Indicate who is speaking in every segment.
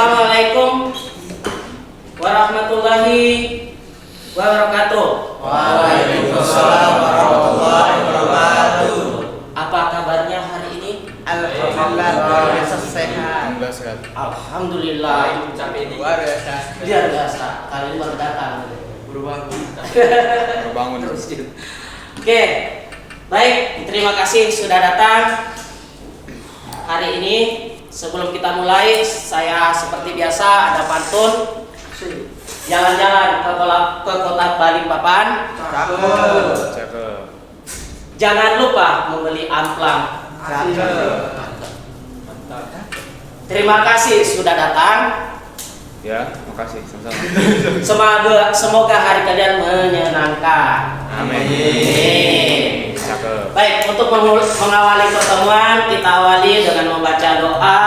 Speaker 1: Assalamualaikum warahmatullahi wabarakatuh.
Speaker 2: Waalaikumsalam warahmatullahi wabarakatuh.
Speaker 1: Apa kabarnya hari ini?
Speaker 2: Alhamdulillah sehat.
Speaker 1: Alhamdulillah.
Speaker 2: Luar biasa.
Speaker 1: Luar biasa. Kali ini baru datang.
Speaker 2: Baru bangun.
Speaker 1: Oke, baik. Terima kasih sudah datang. Hari ini sebelum kita mulai, saya seperti biasa ada pantun. Jalan-jalan ke kota Balikpapan.
Speaker 2: Cakep.
Speaker 1: Jangan lupa membeli amplang. Terima kasih sudah datang.
Speaker 2: Ya, makasih sama-sama.
Speaker 1: Semoga hari kalian menyenangkan.
Speaker 2: Amin. Cakep.
Speaker 1: Baik, untuk mengawali pertemuan kita awali dengan membaca doa.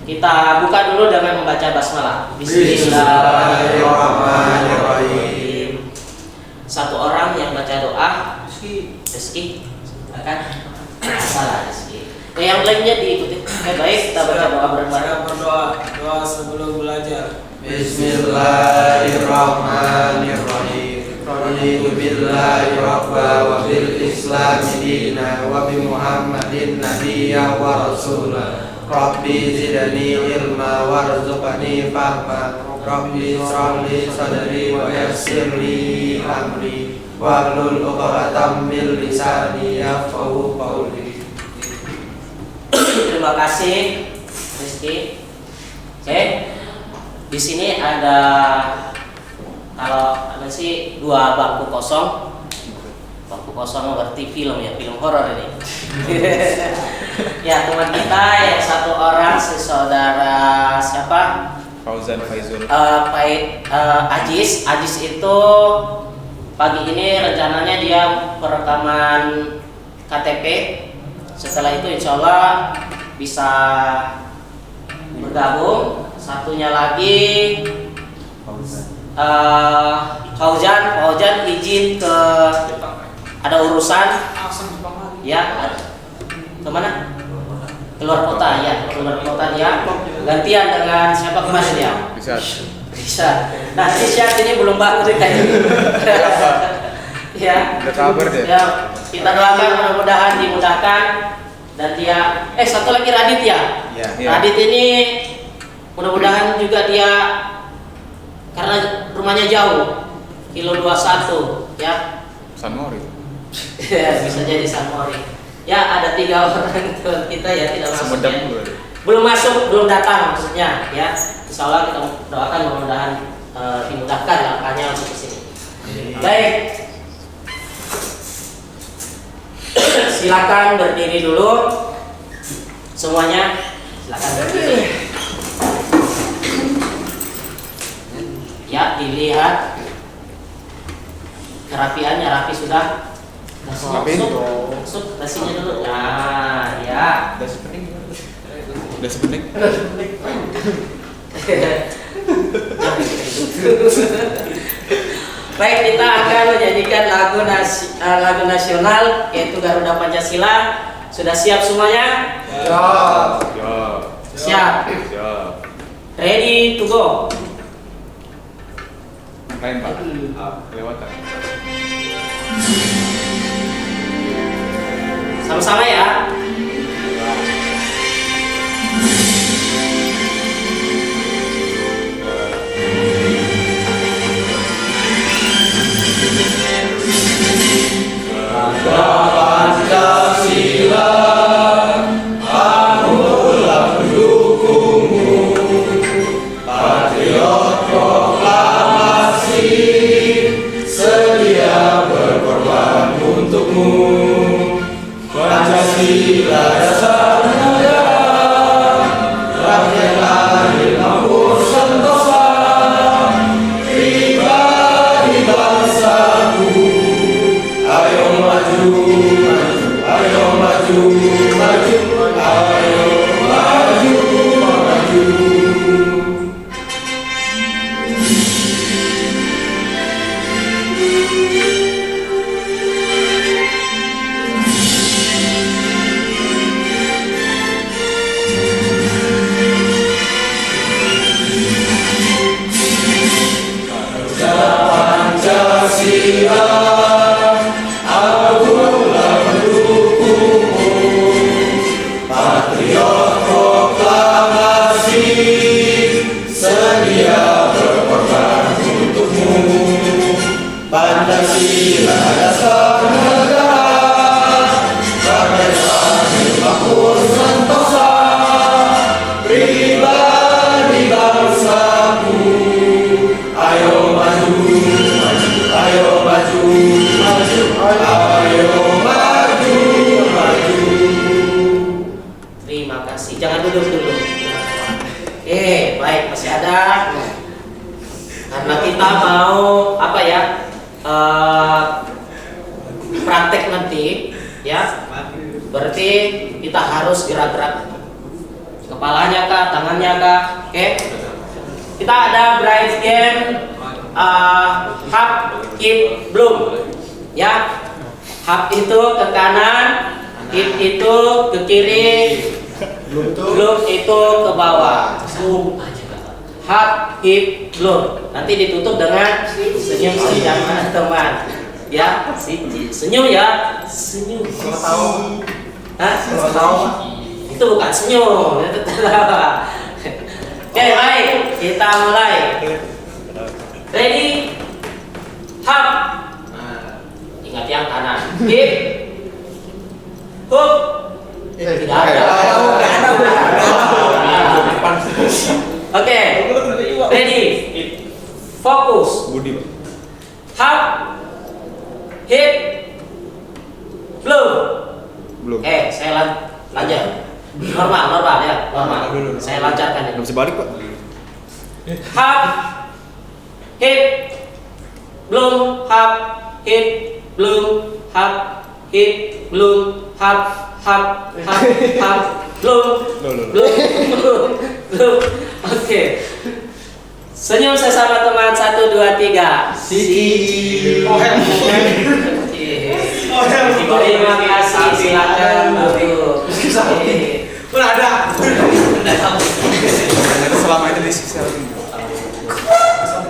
Speaker 1: Kita buka dulu dengan membaca basmalah. Bismillahirrahmanirrahim. Satu orang yang baca doa, Rizky akan salah Rizky. Yang lainnya diikuti. Baik, kita baca doa bareng-bareng.
Speaker 3: Doa sebelum belajar.
Speaker 4: Bismillahirrahmanirrahim. Raditu billahi rabba wa bil islami dina wa bi Muhammadin nabiyya wa rasula. Rabbi zidni ilma warzuqni fahma. Rabbi shrah li sadri wa yassir li amri wahlul 'uqdatam min lisani yafqahu qawli.
Speaker 1: Terima kasih Rizky. Oke. Di sini ada, kalau ada sih dua bangku kosong. Bangku kosong berarti film ya, film horor ini. Ya, teman kita yang satu orang, si saudara siapa?
Speaker 2: Fauzan Faizul.
Speaker 1: Ajis itu pagi ini rencananya dia perekaman KTP. Setelah itu insya Allah bisa bergabung. Satunya lagi Fauzan izin ke, ada urusan ya, kemana? Keluar kota ya, keluar kota dia. Gantian dengan siapa kemarin ya? Bisa. Nah, Risha ini belum bangun kayaknya. Ya.
Speaker 2: Ada kabar deh.
Speaker 1: Ya, kita doakan mudah-mudahan dimudahkan dan dia. Satu lagi Radit ya.
Speaker 2: Ya.
Speaker 1: Radit ini mudah-mudahan juga dia, karena rumahnya jauh, kilo 21 ya.
Speaker 2: Sanmori.
Speaker 1: Ya, bisa jadi Sanmori. Ya, ada 3 orang teman kita ya tidak masuk.
Speaker 2: Semedap
Speaker 1: Ya.
Speaker 2: dulu.
Speaker 1: Belum masuk, belum datang maksudnya ya. Insya Allah kita doakan mudah-mudahan dimudahkan langkahnya untuk kesini. Baik. Silakan berdiri dulu semuanya. Silakan berdiri. Ya, dilihat kerapiannya, rapi sudah. Masuk nasinya dulu. Nah, ya.
Speaker 2: Udah sepenting.
Speaker 1: Baik, kita akan menyanyikan lagu nasional yaitu Garuda Pancasila. Sudah siap semuanya? Siap. Ready to go.
Speaker 2: Lain Pak. Kelewatan.
Speaker 1: Sama-sama ya.
Speaker 4: Pancasila, akulah pendukungmu, patriot proklamasi, sedia berkorban untukmu. Pancasila dasar negara, rakyat adil makmur sentosa, pribadi bangsaku. Ayo maju, ayo maju, maju, ayo maju, maju.
Speaker 1: duduk dulu. Baik, masih ada. Karena kita mau apa ya? Praktek nanti, ya. Berarti kita harus gerak-gerak kepalanya kah, tangannya kah, oke? Kita ada bright game, hub, hip, bloom, ya. Hub itu ke kanan, hip itu ke kiri, bloom itu ke bawah. Hub, hip, bloom. Nanti ditutup dengan senyum saja teman. Ya, senyum ya, senyum. Hah? Itu bukan senyum, itu tertawa. Oke, baik, kita mulai. Ready? Hop. Ingat yang kanan. Hip. Hook. Tidak ada. Oke. Ready? Fokus.
Speaker 2: Budi, Pak.
Speaker 1: Hop. Hip. Blow.
Speaker 2: Belum.
Speaker 1: Saya lanjut. Normal ya, normal. Saya lancarkan
Speaker 2: Nggak
Speaker 1: ini.
Speaker 2: bisa balik, Pak.
Speaker 1: Hop, hip, bloom, hop, hip, bloom, hop, hip, bloom, hop, bloom, bloom. Oke. Senyum sesama teman 1, 2, 3. Terima kasih, silakan duduk.
Speaker 3: Ada.
Speaker 2: Ternyata selama itu disiksa.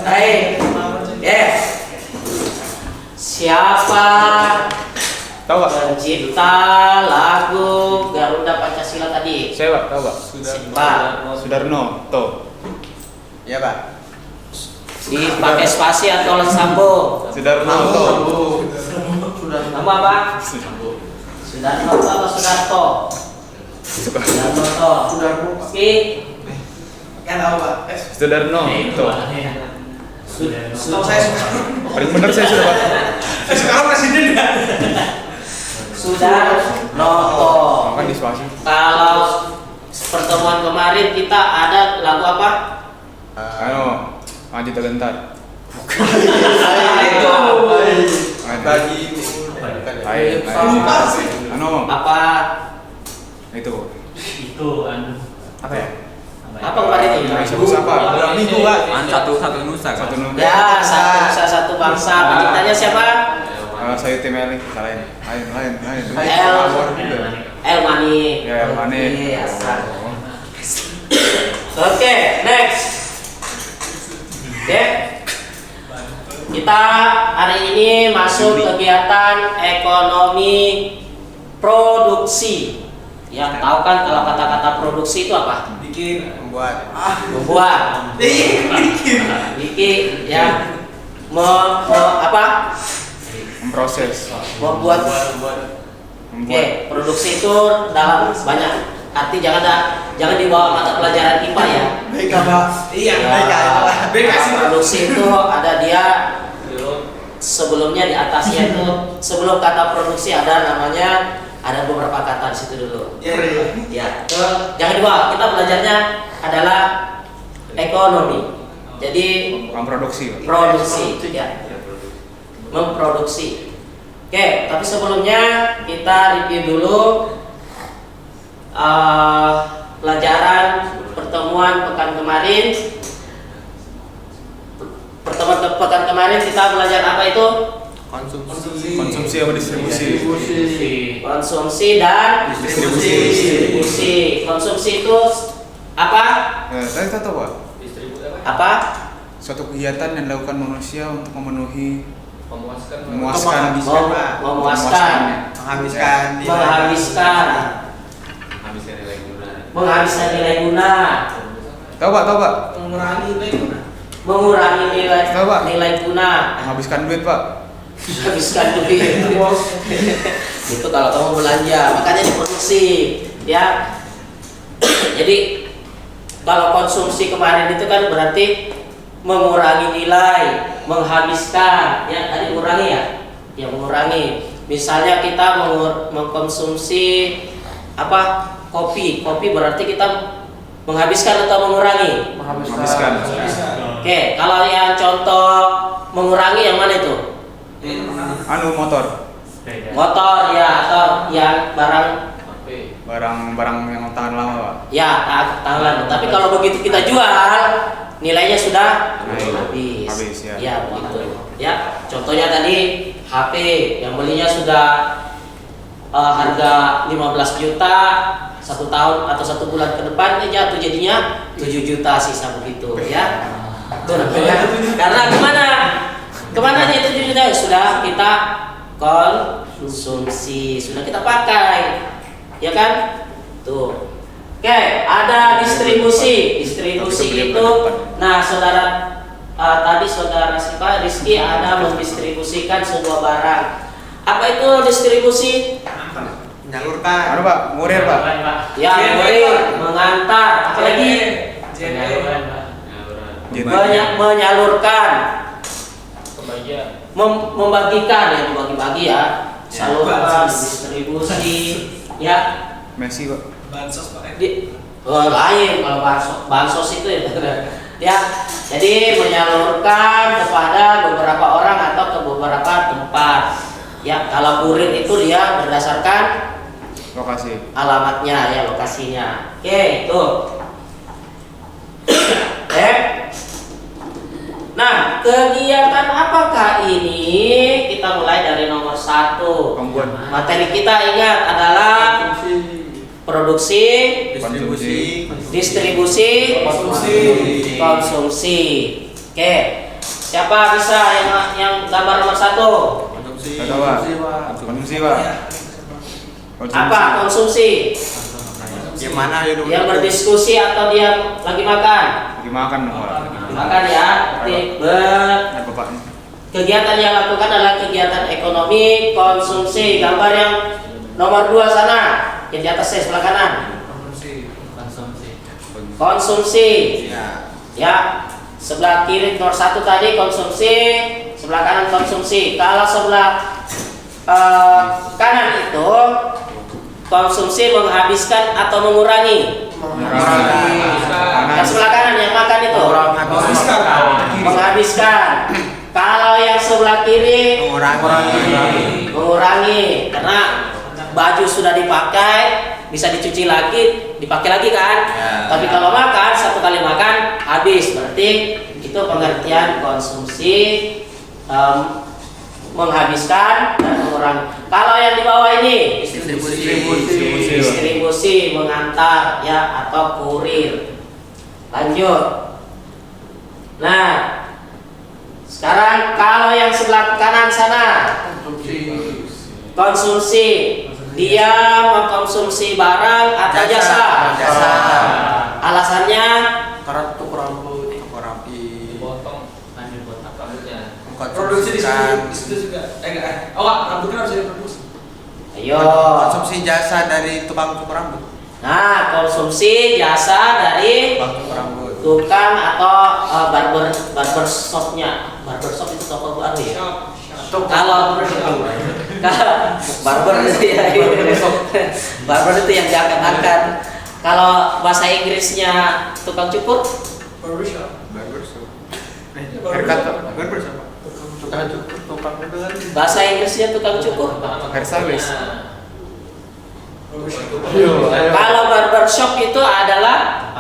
Speaker 1: Baik. Siapa
Speaker 2: Tahu, Pak?
Speaker 1: pencipta lagu Garuda Pancasila tadi?
Speaker 2: Saya, Pak. Tahu, Pak?
Speaker 1: Pak,
Speaker 2: Sudarno. Toh.
Speaker 4: Ya, Pak.
Speaker 1: dipakai spasi atau sambung?
Speaker 2: Sudarno. Toh.
Speaker 1: Nama apa? Sudarno atau Sudarto? Sudarno. Oke.
Speaker 3: Kan tahu, Pak.
Speaker 2: Sudarno. Toh.
Speaker 3: Tahu saya suka.
Speaker 2: Paling benar saya sudah, Pak.
Speaker 3: Sekarang presiden ya.
Speaker 1: Sudarno.
Speaker 2: Makan di spasi.
Speaker 1: Kalau pertemuan kemarin kita ada lagu apa?
Speaker 2: Maju tergentar.
Speaker 1: Itu
Speaker 4: Bagi
Speaker 2: Lain.
Speaker 1: apa?
Speaker 2: Itu. Apa ya?
Speaker 1: Apa kemarin itu?
Speaker 2: Indonesia apa?
Speaker 4: Minggu, Pak.
Speaker 2: Satu nusa.
Speaker 1: Ya, satu bangsa. Penciptanya siapa?
Speaker 2: Saya tim Eli. Lain.
Speaker 1: El Mani.
Speaker 2: Ya, El Mani.
Speaker 1: Oke, next. Oke. Kita hari ini masuk kegiatan ekonomi produksi. Ya, tahu kan kalau kata-kata produksi itu apa?
Speaker 3: Bikin.
Speaker 4: Membuat.
Speaker 1: Membuat. Bikin ya.
Speaker 2: Memproses.
Speaker 1: Membuat. Oke, produksi itu dalam banyak arti, jangan dibawa mata pelajaran IPA ya.
Speaker 4: Baik, Pak. Iya, baik,
Speaker 1: Nah, produksi itu ada dia sebelumnya di atasnya itu sebelum kata produksi ada beberapa kata di situ dulu. Ya, jangan dibawa. Kita belajarnya adalah ekonomi. Jadi
Speaker 2: Memproduksi.
Speaker 1: produksi, ya, memproduksi. Oke, tapi sebelumnya kita review dulu pelajaran pertemuan pekan kemarin. Pertemuan pekan kemarin kita belajar apa itu?
Speaker 2: Konsumsi apa distribusi?
Speaker 1: Konsumsi dan distribusi. Konsumsi itu apa?
Speaker 2: Saya tahu, Pak.
Speaker 1: Apa?
Speaker 2: Suatu kegiatan yang dilakukan manusia untuk memenuhi
Speaker 1: Memuaskan. Menghabiskan nilai guna.
Speaker 2: Tahu, Pak?
Speaker 1: Mengurangi nilai
Speaker 2: Tahu, Pak?
Speaker 1: nilai guna.
Speaker 2: Menghabiskan duit, Pak.
Speaker 1: Habiskan duit. Itu kalau kamu belanja, makanya diproduksi, ya. Jadi kalau konsumsi kemarin itu kan berarti mengurangi nilai, menghabiskan, ya tadi mengurangi ya, mengurangi. Misalnya kita mengkonsumsi apa? Kopi. Kopi berarti kita menghabiskan atau mengurangi?
Speaker 2: Menghabiskan.
Speaker 1: Oke, kalau yang contoh mengurangi yang mana itu?
Speaker 2: Anu motor.
Speaker 1: Motor ya, atau yang barang
Speaker 2: Barang-barang yang tahan lama, Pak.
Speaker 1: ya tangan. Tapi kalau begitu kita jual, nilainya sudah habis.
Speaker 2: Habis, ya.
Speaker 1: Ya begitu. Ya, contohnya tadi HP yang belinya sudah harga 15 juta 1 tahun atau 1 bulan ke depan jatuh jadinya 7 juta sisa begitu ya. Karena kemana nih 7 juta sudah kita konsumsi, sudah kita pakai, ya kan? Tuh. Oke, ada distribusi. Distribusi itu, nah saudara tadi saudara siapa Rizky ada mendistribusikan sebuah barang. Apa itu distribusi?
Speaker 4: Menyalurkan.
Speaker 2: Anu, Pak, ngurir, Pak.
Speaker 1: Ya, kurir, mengantar, apalagi menyalurkan, membagikan ya, dibagi-bagi ya, salurkan, distribusi, ya.
Speaker 2: Messi, Pak.
Speaker 3: Bansos Pak.
Speaker 1: Lain kalau bansos itu ya, ya. Jadi menyalurkan kepada beberapa orang atau ke beberapa tempat. Ya, kalau kurir itu dia berdasarkan
Speaker 2: Lokasi.
Speaker 1: alamatnya ya, lokasinya. Oke, itu. Oke. Nah, kegiatan apakah ini? Kita mulai dari nomor 1.
Speaker 2: Pembuat.
Speaker 1: Materi kita ingat adalah produksi, distribusi, konsumsi. Oke. Siapa bisa yang gambar nomor 1?
Speaker 2: Ada, Pak. Konsumsi, Pak.
Speaker 1: Apa konsumsi?
Speaker 4: Gimana ya dulu?
Speaker 1: Yang berdiskusi atau dia lagi makan?
Speaker 2: Dimakan, Pak.
Speaker 1: Makan ya.
Speaker 2: Ada bapaknya.
Speaker 1: Kegiatan yang lakukan adalah kegiatan ekonomi, konsumsi. Gambar yang nomor 2 sana, yang di atas sebelah kanan. Konsumsi. Ya. Sebelah kiri nomor 1 tadi konsumsi, sebelah kanan konsumsi. Kalau sebelah kanan itu konsumsi menghabiskan atau mengurangi. Yang sebelah kanan yang makan itu menghabiskan. Kalau yang sebelah kiri mengurangi karena baju sudah dipakai bisa dicuci lagi, dipakai lagi kan. Tapi kalau makan 1 kali makan habis, berarti itu pengertian konsumsi, menghabiskan dan mengurangi. Kalau yang di bawah ini distribusi mengantar ya atau kurir. Lanjut. Nah, sekarang kalau yang sebelah kanan sana konsumsi, dia mengkonsumsi barang atau jasa. Alasannya
Speaker 4: Karena tuh rambut, rapi.
Speaker 3: Produksi di situ juga. Rambutnya harus diproduksi.
Speaker 1: ayo.
Speaker 4: Konsumsi jasa dari tukang cukur rambut.
Speaker 1: Nah, konsumsi jasa dari
Speaker 4: Tukang cukur rambut.
Speaker 1: tukang atau barber shopnya. Barber shop itu toko baru ya. Kalau barber itu ya, barber itu yang diangkat-angkat. Kalau bahasa Inggrisnya tukang cukur,
Speaker 3: Barbershop.
Speaker 2: Haircut, Pak.
Speaker 4: Tukang cukur, tukang itu kan.
Speaker 1: bahasa Inggrisnya tukang cukur.
Speaker 2: Hairstylist.
Speaker 1: Kalau barber shop itu adalah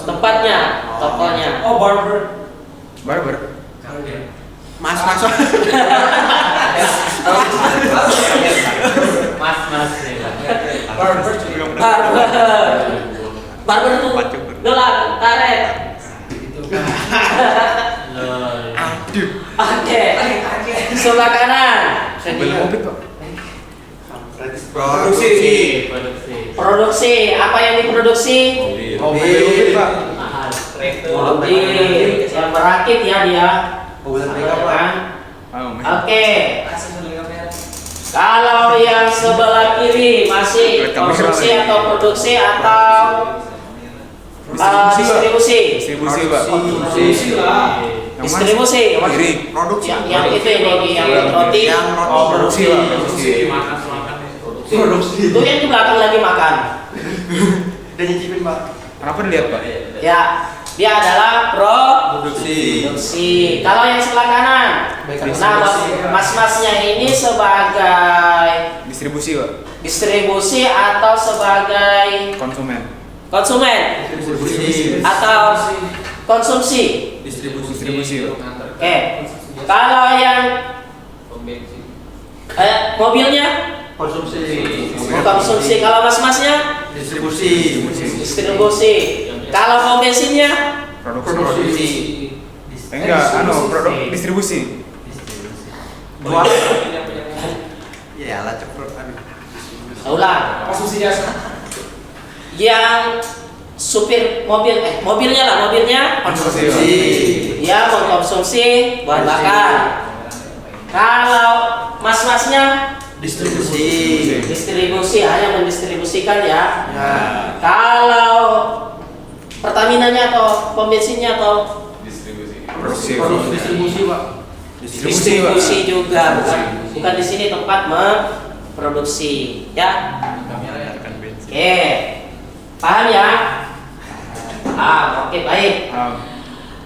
Speaker 1: tempatnya, tokonya.
Speaker 3: Oh, barber.
Speaker 2: Barber.
Speaker 4: Mas.
Speaker 3: Barber.
Speaker 1: Barber itu gelang, karet. Oke. Sebelah kanan.
Speaker 2: Mobil mobil, Pak.
Speaker 1: Produksi. Apa yang diproduksi?
Speaker 2: Mobil, Pak.
Speaker 1: Mobil. Yang merakit ya dia. Kan? Oke. Kalau yang sebelah kiri masih konsumsi atau produksi atau distribusi?
Speaker 2: Distribusi, Pak.
Speaker 3: Distribusi lah.
Speaker 1: Distribusi.
Speaker 4: Produksi.
Speaker 1: Yang itu ini yang roti.
Speaker 4: Yang roti.
Speaker 2: Oh, produksi, Pak. Produksi.
Speaker 3: Produksi.
Speaker 1: Itu yang di belakang lagi makan.
Speaker 3: Dan nyicipin Pak.
Speaker 2: Kenapa dilihat Pak?
Speaker 1: Ya, dia adalah
Speaker 4: Produksi.
Speaker 1: produksi. Kalau yang sebelah kanan, nah mas-masnya ini sebagai
Speaker 2: Distribusi Pak.
Speaker 1: distribusi atau sebagai
Speaker 2: Konsumen.
Speaker 1: konsumen
Speaker 4: Distribusi.
Speaker 1: atau konsumsi.
Speaker 2: Distribusi Pak.
Speaker 1: Oke. Kalau yang mobilnya
Speaker 3: Konsumsi.
Speaker 1: konsumsi. Kalau mas-masnya
Speaker 4: Distribusi.
Speaker 1: distribusi. Kalau pom bensinnya
Speaker 2: Produksi. Enggak, produk distribusi.
Speaker 3: Dua.
Speaker 4: Ya lah ceprot.
Speaker 1: ulang.
Speaker 3: Konsumsi jasa.
Speaker 1: Yang supir mobilnya lah, mobilnya
Speaker 4: Konsumsi.
Speaker 1: dia mengkonsumsi bahan bakar. Kalau mas-masnya
Speaker 4: Distribusi.
Speaker 1: distribusi, hanya mendistribusikan ya.
Speaker 4: Ya.
Speaker 1: Kalau Pertaminanya atau pom bensinnya atau
Speaker 2: Produksi.
Speaker 3: Produksi distribusi Pak.
Speaker 1: distribusi juga, bukan di sini tempat memproduksi ya. Oke, paham ya? Oke baik.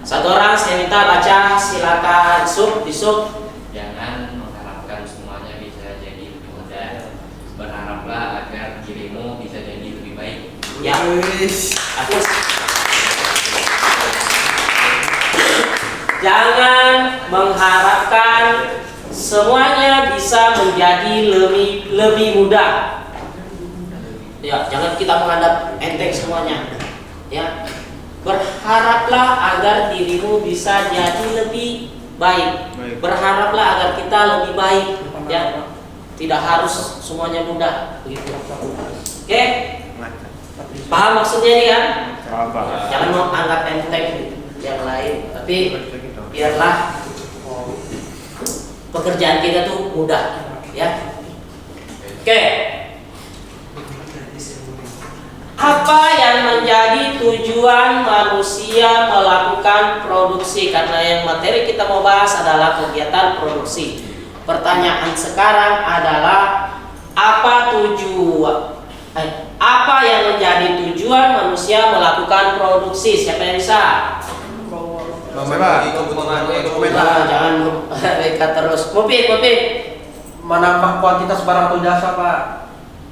Speaker 1: Satu orang saya minta baca, silakan di sub.
Speaker 5: Jangan mengharapkan semuanya bisa jadi lebih mudah. Berharaplah agar dirimu bisa jadi lebih baik.
Speaker 1: Ya. Aku jangan mengharapkan semuanya bisa menjadi lebih mudah. Ya, jangan kita menghadap enteng semuanya. Ya. Berharaplah agar dirimu bisa jadi lebih baik. Berharaplah agar kita lebih baik, ya. Tidak harus semuanya mudah, begitu. Oke? Paham maksudnya ini kan? Jangan mau anggap enteng yang lain, tapi biarlah pekerjaan kita tuh mudah, ya. Oke. Apa yang menjadi tujuan manusia melakukan produksi? Karena yang materi kita mau bahas adalah kegiatan produksi. Pertanyaan sekarang adalah apa yang menjadi tujuan manusia melakukan produksi? Siapa yang bisa?
Speaker 4: Memenuhi kebutuhan konsumen.
Speaker 1: Jangan mereka terus. Mupit.
Speaker 3: Menambah kuantitas barang atau jasa Pak.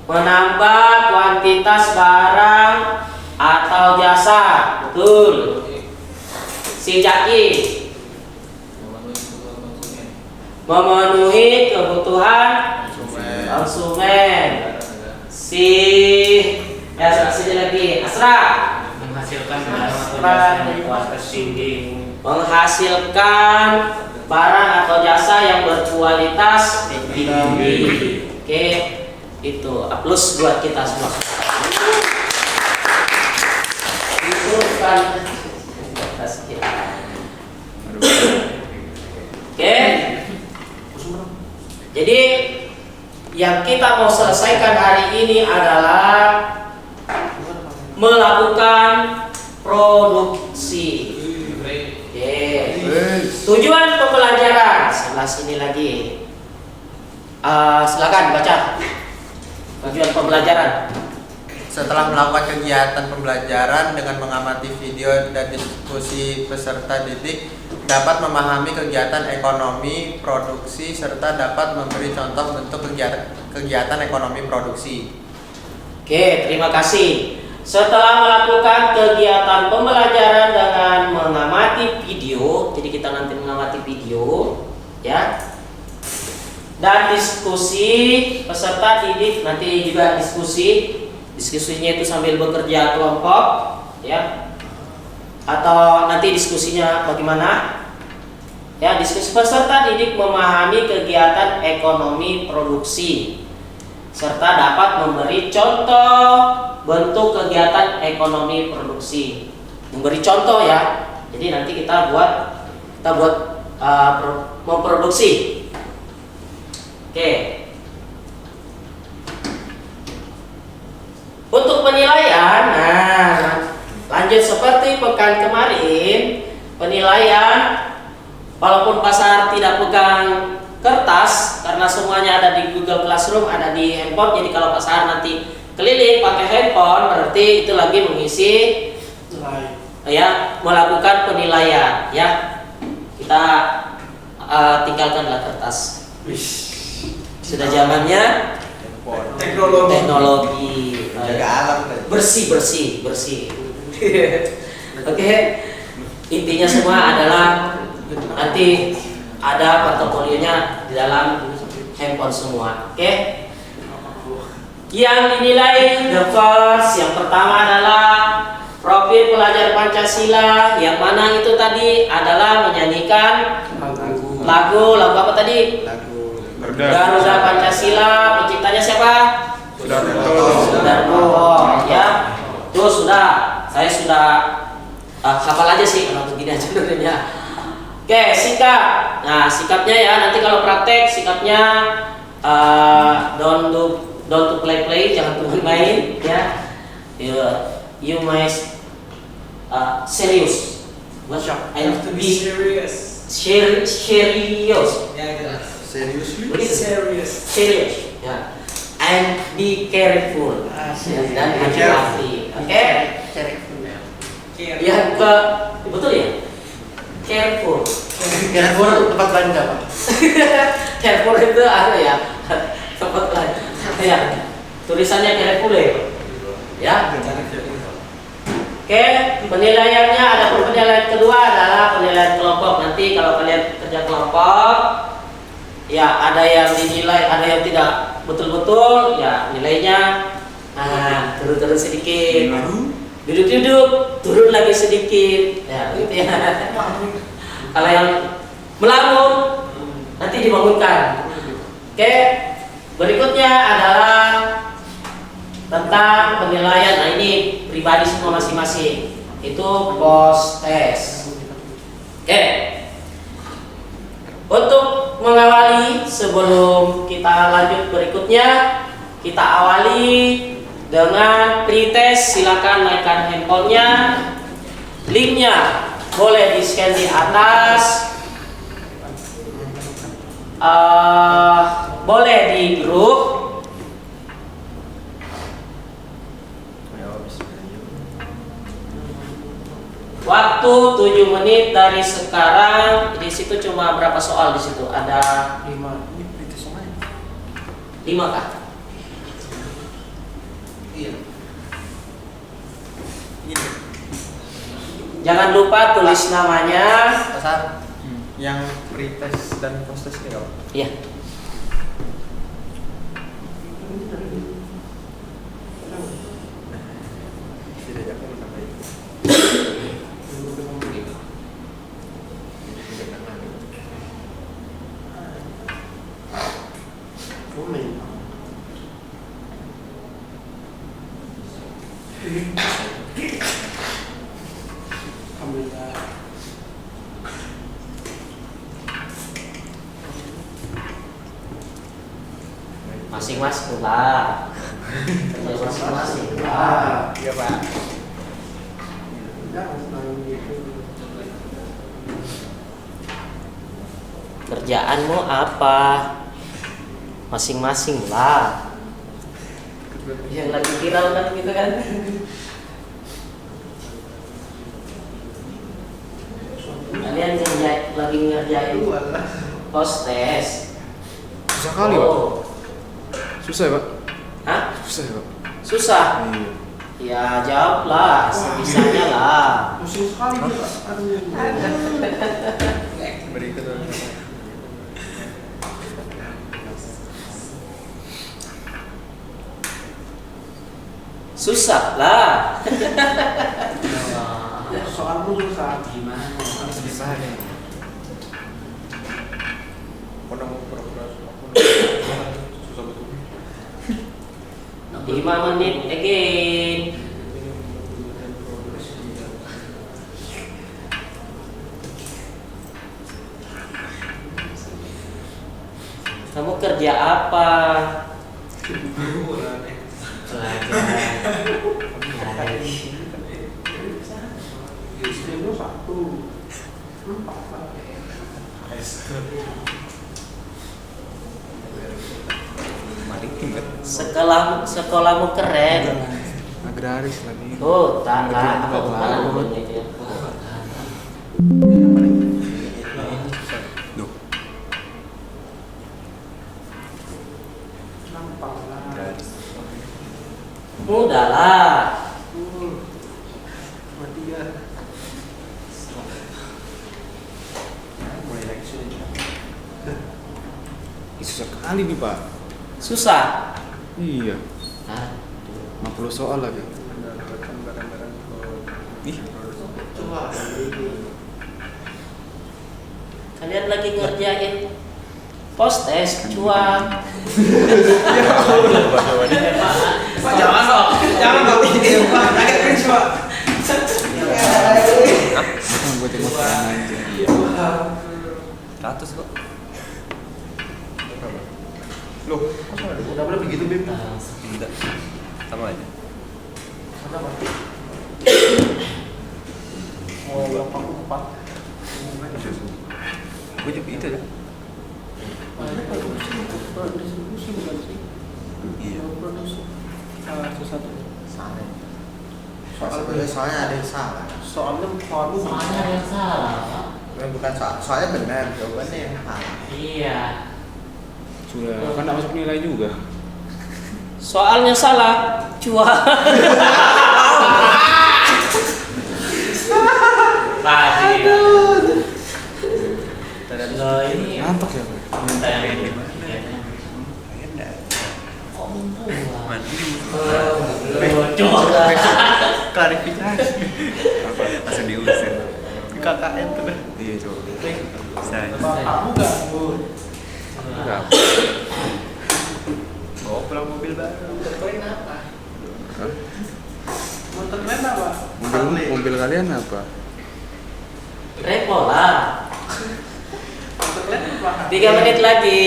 Speaker 1: Menambah kuantitas barang atau jasa. Betul. Si Jaki. Memenuhi kebutuhan konsumen. Si sini lagi Asra. Menghasilkan barang atau jasa yang berkualitas tinggi. Oke, itu plus buat kita semua. Itu kan oke. Jadi yang kita mau selesaikan hari ini adalah melakukan produksi. Tujuan pembelajaran sebelah sini lagi. Silakan baca. Tujuan pembelajaran.
Speaker 4: Setelah melakukan kegiatan pembelajaran dengan mengamati video dan diskusi peserta didik, dapat memahami kegiatan ekonomi produksi serta dapat memberi contoh bentuk kegiatan ekonomi produksi.
Speaker 1: Oke, terima kasih. Setelah melakukan kegiatan pembelajaran dengan mengamati video, jadi kita nanti mengamati video, ya, dan diskusi peserta didik nanti juga diskusinya itu sambil bekerja kelompok, ya, atau nanti diskusinya bagaimana, ya, diskusi peserta didik memahami kegiatan ekonomi produksi serta dapat memberi contoh bentuk kegiatan ekonomi produksi. Memberi contoh ya. Jadi nanti kita buat memproduksi. Oke. Untuk penilaian, lanjut seperti pekan kemarin, penilaian walaupun pasar tidak pegang kertas, karena semuanya ada di Google Classroom, ada di handphone. Jadi kalau Pak Sahar nanti keliling pakai handphone, berarti itu lagi mengisi ya, melakukan penilaian ya. Kita tinggalkanlah kertas. Sudah zamannya teknologi.
Speaker 4: Jaga alam tadi.
Speaker 1: Bersih. Oke. Intinya semua adalah nanti ada portofolionya di dalam handphone semua. Oke. Yang dinilai the first, yang pertama adalah profil pelajar Pancasila, yang mana itu tadi adalah menyanyikan lagu apa tadi? Garuda Pancasila. Penciptanya siapa? Sudarmo. Ya. Tuh sudah. Saya sudah hafal aja sih kalau begini aja nulisnya. Oke, sikap. Nah, sikapnya ya nanti kalau praktek sikapnya don't to play, jangan tunggu main ya. You must serius.
Speaker 3: Have to be serious.
Speaker 1: Serius.
Speaker 3: Ya itu.
Speaker 1: Serius. Ya. And be careful. Dan hati-hati. Oke? Yang ke betul ya? Careful tempat lain apa? Careful itu apa ya? Tempat lain. Ya. Tulisannya careful ya. Oke, penilaiannya ada penilaian kedua adalah penilaian kelompok. Nanti kalau kalian kerja kelompok, ya ada yang dinilai, ada yang tidak betul-betul, ya nilainya turun sedikit. Duduk, turun lagi sedikit. Ya, gitu ya. Kalau yang melamun nanti dibangunkan. Oke. Berikutnya adalah tentang penilaian. Nah, ini pribadi semua masing-masing. Itu post test. Oke. Untuk mengawali sebelum kita lanjut berikutnya, kita awali dengan pretest. Silakan naikkan handphonenya, linknya boleh di scan di atas, boleh di grup. Waktu 7 menit dari sekarang. Di situ cuma berapa soal di situ? Ada 5 kah?
Speaker 3: Iya.
Speaker 1: Jangan lupa tulis namanya.
Speaker 2: Yang pretest dan post test ini apa?
Speaker 1: Iya. Masing-masing lah. Masing-masing lah.
Speaker 2: Iya Pak.
Speaker 1: Kerjaanmu apa? Masing-masing lah. Yang lagi viral kan gitu kan? Kalian lagi ngerjain post test.
Speaker 2: Susah kali Pak. Susah ya Pak?
Speaker 1: Hah?
Speaker 2: Susah ya Pak?
Speaker 1: Susah?
Speaker 2: Iya.
Speaker 1: Ya jawablah, sebisanya lah.
Speaker 3: Musuh sekali Pak.
Speaker 2: Berikut.
Speaker 1: Susah lah.
Speaker 3: Soalmu susah gimana?
Speaker 2: Susah nih. Pura-pura susah betul.
Speaker 1: 5 menit again. Kamu kerja apa?
Speaker 3: Istrimu 1, 4.
Speaker 1: Sekolahmu keren.
Speaker 2: Agraris lagi.
Speaker 1: Oh, tanah.
Speaker 2: Betul,
Speaker 1: Apa mana
Speaker 2: betul.
Speaker 1: namanya itu ya?
Speaker 2: Duh. Agraris.
Speaker 1: Udahlah.
Speaker 3: Mati ya. Mulai lagi sudah.
Speaker 2: Ih, susah kali nih Pak.
Speaker 1: Susah.
Speaker 2: Iya.
Speaker 1: Nah,
Speaker 2: 50 soal lagi. Ih,
Speaker 1: kalian lagi ngerjain post test cuan.
Speaker 3: Pak, jangan dong. Jangan dong. Pak, agak cringe, Pak.
Speaker 2: bukan buat emosional aja.
Speaker 6: Iya. 100 kok.
Speaker 2: Loh,
Speaker 3: Udah boleh begitu, Bim.
Speaker 6: Enggak. Sama aja.
Speaker 3: Oh, berapa empat?
Speaker 6: Gue juga itu ya.
Speaker 3: Distribusi bukan sih?
Speaker 6: Iya.
Speaker 3: Produksi. Sesuatu.
Speaker 4: Salah. Soalnya ada yang salah.
Speaker 3: Soalnya
Speaker 1: Soalnya ada yang salah, Pak.
Speaker 4: Bukan soalnya benar, jawabannya yang salah.
Speaker 1: Iya.
Speaker 2: sudah kan nggak masuk nilai juga.
Speaker 1: Soalnya salah, cuan. Tadi. Loh, ini
Speaker 2: Ngantuk ya Pak.
Speaker 1: kok mumpung lah.
Speaker 6: Mandi. Klarifikasi. Apa? Langsung diusir. KKN tuh dah.
Speaker 2: Iya coba.
Speaker 6: Saya.
Speaker 3: bapakmu gak?
Speaker 2: Enggak.
Speaker 6: Bawa pulang mobil baru.
Speaker 3: Keren apa?
Speaker 2: Hah?
Speaker 3: Motor keren apa?
Speaker 2: Mobil kalian apa?
Speaker 1: Repo lah.
Speaker 3: Motor keren apa?
Speaker 1: 3 menit lagi.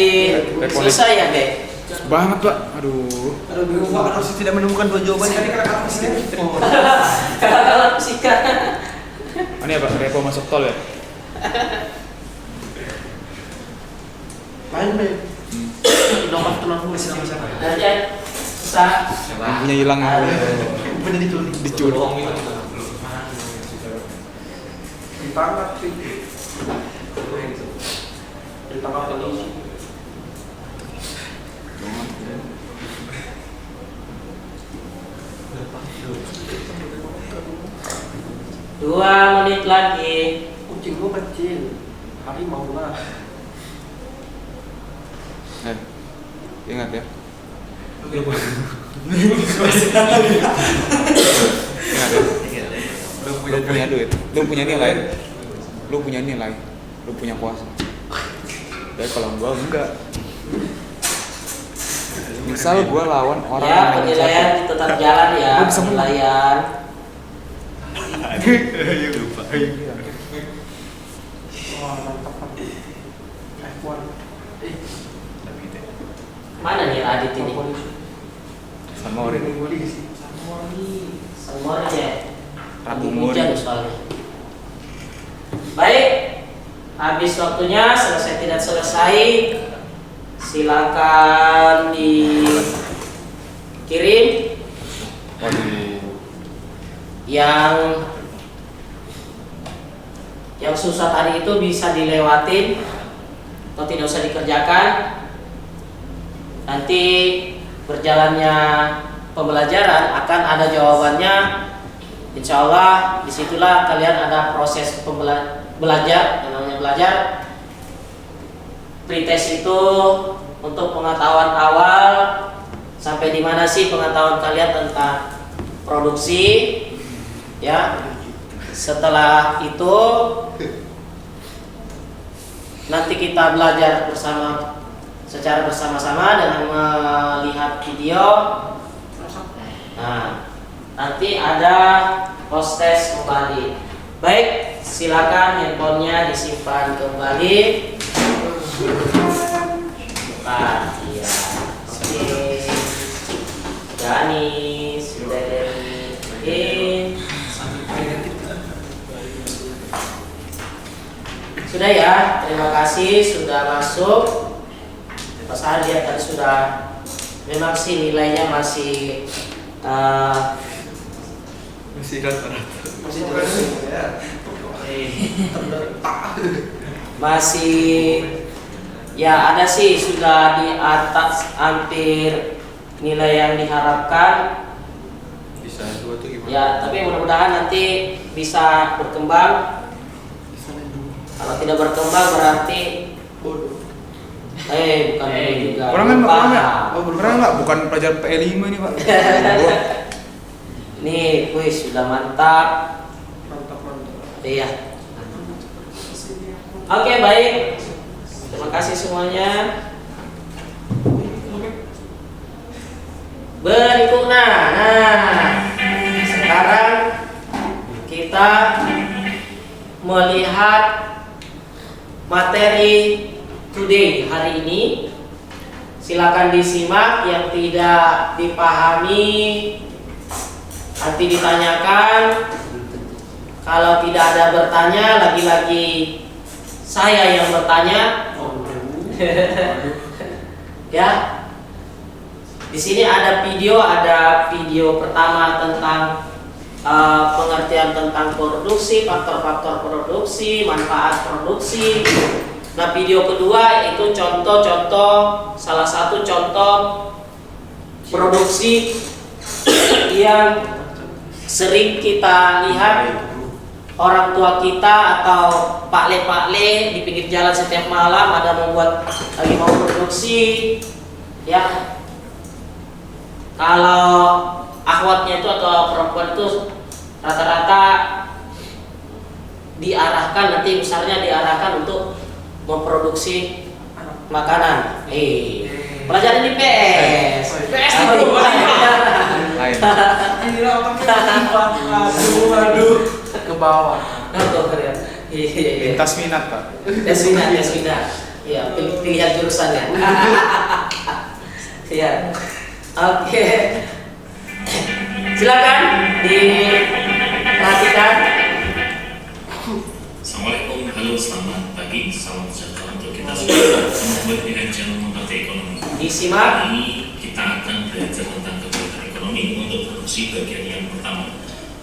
Speaker 2: Repo nih.
Speaker 1: Selesai ya, Dek?
Speaker 2: Banget Pak. Aduh.
Speaker 3: Aduh, bingung Pak.
Speaker 6: Harus tidak menemukan dua jawaban
Speaker 3: Sekali
Speaker 6: yang
Speaker 3: kakak fisika.
Speaker 1: Kalau fisika.
Speaker 2: Ini apa? Repo masuk tol ya?
Speaker 3: Main, Bim. Nomor tulang polisi sama siapa?
Speaker 1: Aja susah.
Speaker 2: Lampunya hilang.
Speaker 3: Bener diculik.
Speaker 2: Diculik.
Speaker 3: Ditangkap sih. Ditangkap polisi.
Speaker 1: Dua menit lagi.
Speaker 3: Kucing gua kecil. Harimau lah.
Speaker 2: Ingat ya. Ingat ya. Lu punya duit, lu punya nilai, lu punya kuasa. Dan kalau gua enggak. Misal gua lawan orang
Speaker 1: Ya,
Speaker 2: yang
Speaker 1: penilaian tetap jalan ya.
Speaker 2: Lu bisa menang.
Speaker 1: Penilaian.
Speaker 6: lupa.
Speaker 3: Wah, mantap Pak. F1.
Speaker 1: Mana nih Adit ini?
Speaker 2: sama orang
Speaker 3: Polisi.
Speaker 1: Semua ya.
Speaker 2: Rabu
Speaker 1: Hujan
Speaker 2: Mori.
Speaker 1: soalnya. Baik, habis waktunya selesai tidak selesai. Silakan dikirim
Speaker 2: Waduh.
Speaker 1: yang susah tadi itu bisa dilewatin atau tidak usah dikerjakan. Nanti berjalannya pembelajaran akan ada jawabannya. Insya Allah disitulah kalian ada proses belajar, yang namanya belajar. Pretest itu untuk pengetahuan awal sampai di mana sih pengetahuan kalian tentang produksi, ya. Setelah itu nanti kita belajar secara bersama-sama dengan melihat video. Nah, nanti ada post test kembali. Baik, silakan handphonenya disimpan kembali. Ya. Oke. Gani sudah in. Sudah ya, terima kasih sudah masuk. Pas lihat tadi sudah memang sih nilainya masih
Speaker 6: Masih rata-rata.
Speaker 3: Masih terus ya.
Speaker 1: masih ya ada sih sudah di atas hampir nilai yang diharapkan
Speaker 6: Bisa dua tuh gimana?
Speaker 1: ya, tapi mudah-mudahan nanti bisa berkembang. Kalau tidak berkembang berarti
Speaker 3: Bodoh.
Speaker 1: bukan bodoh juga.
Speaker 2: Orang kan
Speaker 1: Paham.
Speaker 2: orang nggak bukan pelajar PL5 nih Pak.
Speaker 1: Nih kuis sudah mantap.
Speaker 3: Mantap.
Speaker 1: Iya. Oke, baik. Terima kasih semuanya. Berikutnya, sekarang kita melihat materi today hari ini. Silakan disimak, yang tidak dipahami nanti ditanyakan. Kalau tidak ada bertanya, lagi-lagi saya yang bertanya. Ya. Di sini ada video pertama tentang pengertian tentang produksi, faktor-faktor produksi, manfaat produksi. Nah, video kedua itu contoh-contoh, salah satu contoh produksi yang sering kita lihat orang tua kita atau pakle-pakle di pinggir jalan setiap malam ada membuat lagi mau produksi, ya. Kalau akhwatnya itu atau perempuan itu rata-rata diarahkan, nanti misalnya diarahkan untuk memproduksi makanan. Pelajaran di PS. PS itu
Speaker 6: Lain.
Speaker 3: Aduh. Ke bawah.
Speaker 2: Lintas minat Pak.
Speaker 1: Tes minat. Iya, pilihan jurusannya. Iya. Oke. Silakan diperhatikan.
Speaker 7: Assalamualaikum, halo, selamat pagi, salam sejahtera untuk kita semua. Kembali dengan channel Montate Ekonomi.
Speaker 1: Disimak.
Speaker 7: Ini kita akan belajar tentang kegiatan ekonomi untuk produksi bagian yang pertama.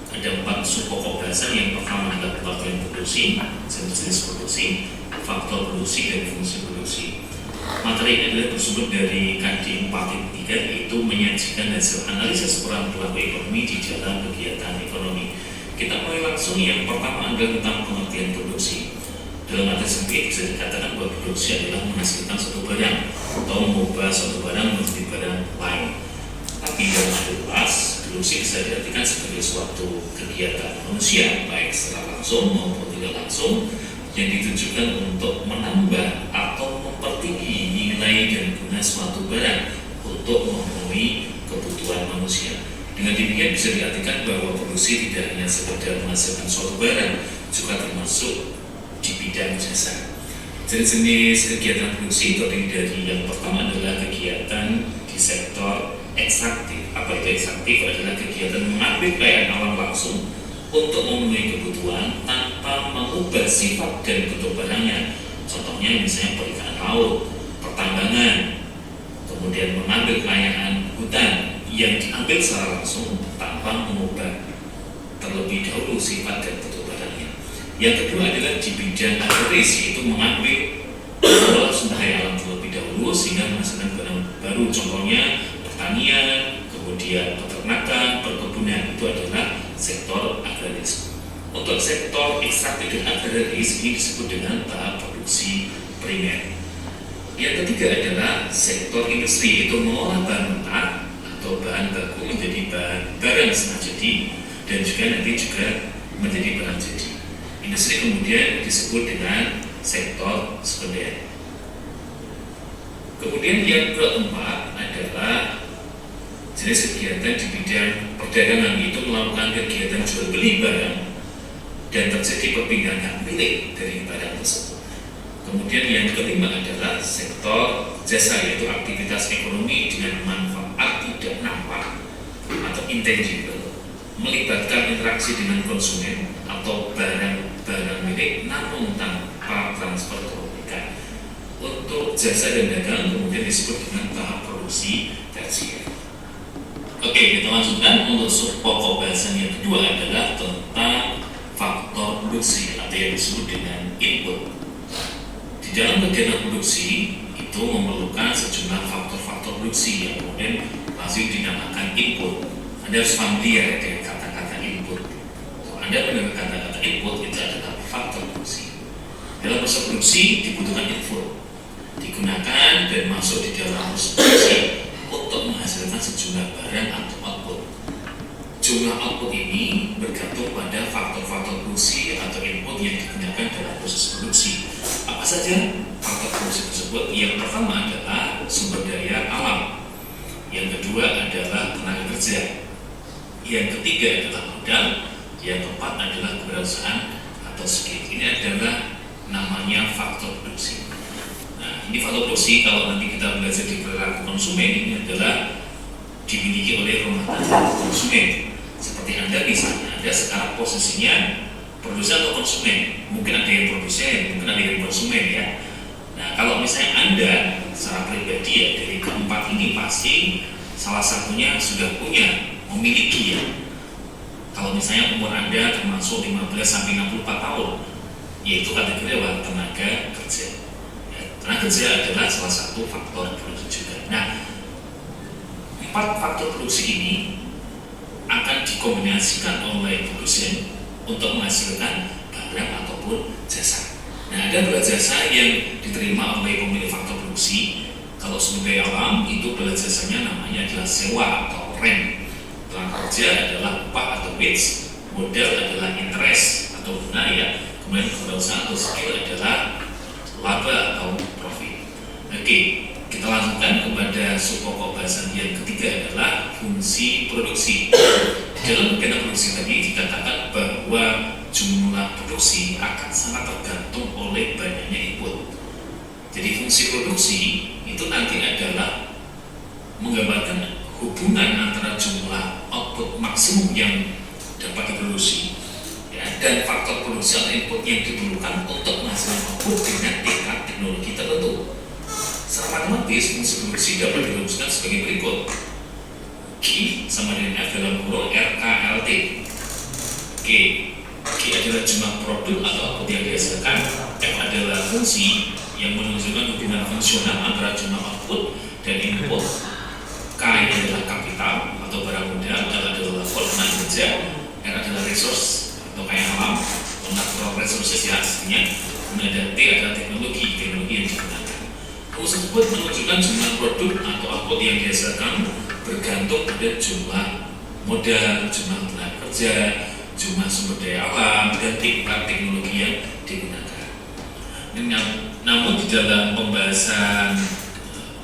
Speaker 7: Ada 4 sub pokok dasar. Yang pertama adalah pengertian produksi, jenis-jenis produksi, faktor produksi, dan fungsi produksi. Materi ini adalah bersumber dari KD 4.3, yaitu menyajikan hasil analisis peran pelaku ekonomi di dalam kegiatan ekonomi. Kita mulai langsung. Yang pertama adalah tentang pengertian produksi. Dalam arti sempit bisa dikatakan bahwa produksi adalah menghasilkan suatu barang atau mengubah suatu barang menjadi barang lain. Tapi dalam arti luas, produksi bisa diartikan sebagai suatu kegiatan manusia, baik secara langsung maupun tidak langsung, yang ditujukan untuk menambah atau mempertinggi nilai dan guna suatu barang untuk memenuhi kebutuhan manusia. Dengan demikian bisa diartikan bahwa produksi tidak hanya sekedar menghasilkan suatu barang, juga termasuk di bidang jasa. Jenis-jenis kegiatan produksi terdiri dari yang pertama adalah kegiatan di sektor ekstraktif. Apa itu ekstraktif? Adalah kegiatan mengambil kekayaan alam langsung untuk memenuhi kebutuhan tanpa mengubah sifat dan bentuk barangnya. Contohnya misalnya perikanan laut, pertambangan, kemudian mengambil kekayaan hutan yang diambil secara langsung tanpa mengubah terlebih dahulu sifat dan bentuk barangnya. Yang kedua adalah di bidang agraris, yaitu mengambil sumber daya alam terlebih dahulu sehingga menghasilkan barang baru. Contohnya pertanian, kemudian peternakan, perkebunan, itu adalah sektor agraris. Untuk sektor ekstraktif dan agraris ini disebut dengan tahap produksi primer. Yang ketiga adalah sektor industri, yaitu mengolah bahan mentah atau bahan baku menjadi barang setengah jadi dan juga nanti juga menjadi barang jadi. Industri kemudian disebut dengan sektor sekunder. Kemudian yang keempat adalah jenis kegiatan di bidang perdagangan, itu melakukan kegiatan jual beli barang dan terjadi perpindahan hak milik dari barang tersebut. Kemudian yang kelima adalah sektor jasa, yaitu aktivitas ekonomi dengan manfaat tidak nampak atau intangible, melibatkan interaksi dengan konsumen atau barang-barang milik namun tanpa transfer kepemilikan. Untuk jasa dan dagang kemudian disebut dengan tahap produksi tersier. Oke, kita lanjutkan untuk sub pokok bahasan yang kedua adalah tentang faktor produksi atau yang disebut dengan input. Di dalam kegiatan produksi itu memerlukan sejumlah faktor-faktor produksi yang kemudian masih dinamakan input. Anda harus familiar dengan kata-kata input. Kalau Anda mendengar kata-kata input, itu adalah faktor produksi. Dalam proses produksi dibutuhkan input, digunakan dan masuk di dalam proses produksi untuk menghasilkan sejumlah barang atau output. Jumlah output ini bergantung pada faktor-faktor produksi atau input yang digunakan dalam proses produksi. Apa saja faktor produksi tersebut? Yang pertama adalah sumber daya alam, yang kedua adalah tenaga kerja, yang ketiga adalah modal, yang keempat adalah kewirausahaan atau skill. Ini adalah namanya faktor produksi. Nah, ini faktor produksi kalau nanti kita belajar di perilaku konsumen, ini adalah dimiliki oleh rumah tangga konsumen. Seperti Anda misalnya, Anda sekarang posisinya produsen atau konsumen. Mungkin ada yang produsen, mungkin ada yang konsumen ya. Nah, kalau misalnya Anda secara pribadi ya, dari keempat ini pasti salah satunya sudah punya, memiliki ya. Kalau misalnya umur Anda termasuk 15 sampai 64 tahun, yaitu kategori adalah tenaga kerja. Ya, tenaga kerja adalah salah satu faktor produksi juga. Nah, 4 faktor produksi ini akan dikombinasikan oleh produsen untuk menghasilkan barang ataupun jasa. Nah, ada 2 jasa yang diterima oleh pemilik faktor produksi. Kalau sumber daya alam itu adalah jasanya namanya adalah sewa atau rent. Tenaga kerja adalah upah atau wage. Modal adalah interest atau bunga ya. Kemudian kewirausahaan atau skill adalah laba atau profit. Oke, kita lanjutkan kepada sub pokok bahasan yang ketiga adalah fungsi produksi. Dalam kegiatan produksi tadi dikatakan bahwa jumlah produksi akan sangat tergantung oleh banyaknya input. Jadi fungsi produksi itu nanti adalah menggambarkan hubungan antara jumlah output maksimum yang dapat diproduksi ya, dan faktor produksi atau input yang diperlukan untuk menghasilkan output dengan tingkat teknologi tertentu. Secara matematis fungsi produksi dapat dirumuskan sebagai berikut: Q sama dengan F dalam kurung RKLT. Q adalah jumlah produk atau output yang dihasilkan. F adalah fungsi yang menunjukkan hubungan fungsional antara jumlah output dan input. K adalah kapital atau barang modal. L adalah tenaga kerja. R adalah resource atau kaya alam, natural resources ya aslinya. Kemudian T adalah teknologi yang digunakan. Rumus tersebut menunjukkan jumlah produk atau output yang dihasilkan bergantung pada jumlah modal, jumlah tenaga kerja, jumlah sumber daya alam, dan tingkat teknologi yang digunakan. Namun di dalam pembahasan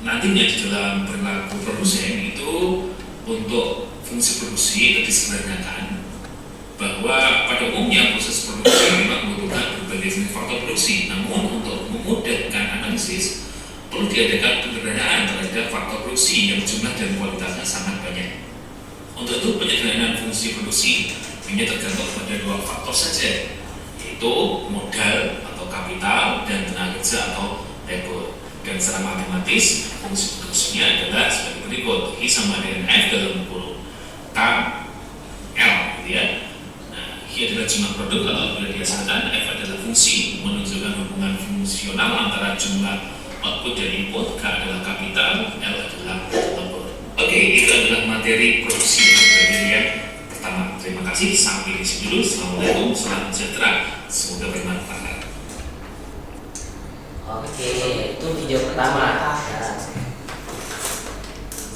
Speaker 7: nantinya di dalam perilaku produsen itu untuk fungsi produksi itu disederhanakan bahwa pada umumnya proses produksi memang membutuhkan berbagai jenis faktor produksi. Namun untuk memudahkan analisis perlu diadakan penyederhanaan terhadap faktor produksi yang jumlah dan kualitasnya sangat banyak. Untuk itu penyederhanaan fungsi produksi hanya tergantung pada 2 faktor saja, yaitu modal atau kapital dan tenaga kerja atau labor. Dan secara matematis fungsi produksinya adalah sebagai berikut: I sama dengan F dalam kurung K L gitu ya. Nah, I adalah jumlah produk atau output yang dihasilkan, F adalah fungsi menunjukkan hubungan fungsional antara jumlah output dan input, K adalah kapital, L adalah labor. Oke, itu adalah materi produksi bagian yang pertama. Terima kasih, sampai di sini dulu. Assalamualaikum, salam sejahtera, semoga bermanfaat.
Speaker 1: Oke, itu video pertama.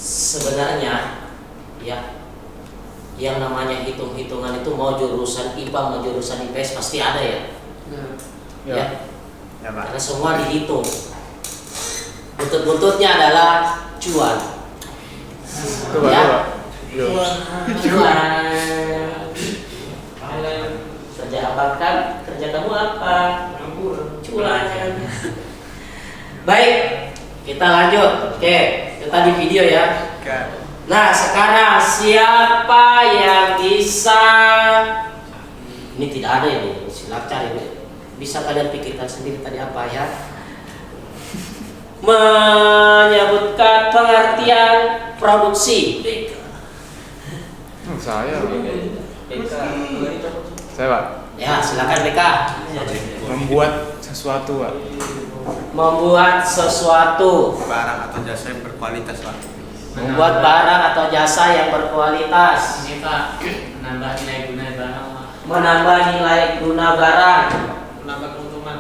Speaker 1: Sebenarnya ya, yang namanya hitung-hitungan itu mau jurusan IPA mau jurusan IPS pasti ada ya. Ya.
Speaker 2: Ya, Pak.
Speaker 1: Karena semua dihitung. Buntut-buntutnya adalah cuan. Ya. Cuan. Kerja apa kan? Kerja kamu apa? Cuan. Baik, kita lanjut. Oke, itu tadi video ya. Nah, sekarang siapa yang bisa? Ini tidak ada ini, silap cari. Bisa kalian pikirkan sendiri tadi apa ya? menyebutkan pengertian produksi.
Speaker 2: Saya Pak.
Speaker 1: Ya, silakan BK.
Speaker 2: Membuat sesuatu Pak.
Speaker 1: Membuat sesuatu.
Speaker 4: Barang atau jasa yang berkualitas, Pak.
Speaker 1: Membuat barang atau jasa yang berkualitas.
Speaker 5: Ini Pak, menambah nilai guna barang Pak.
Speaker 1: Menambah nilai guna barang.
Speaker 3: Menambah keuntungan.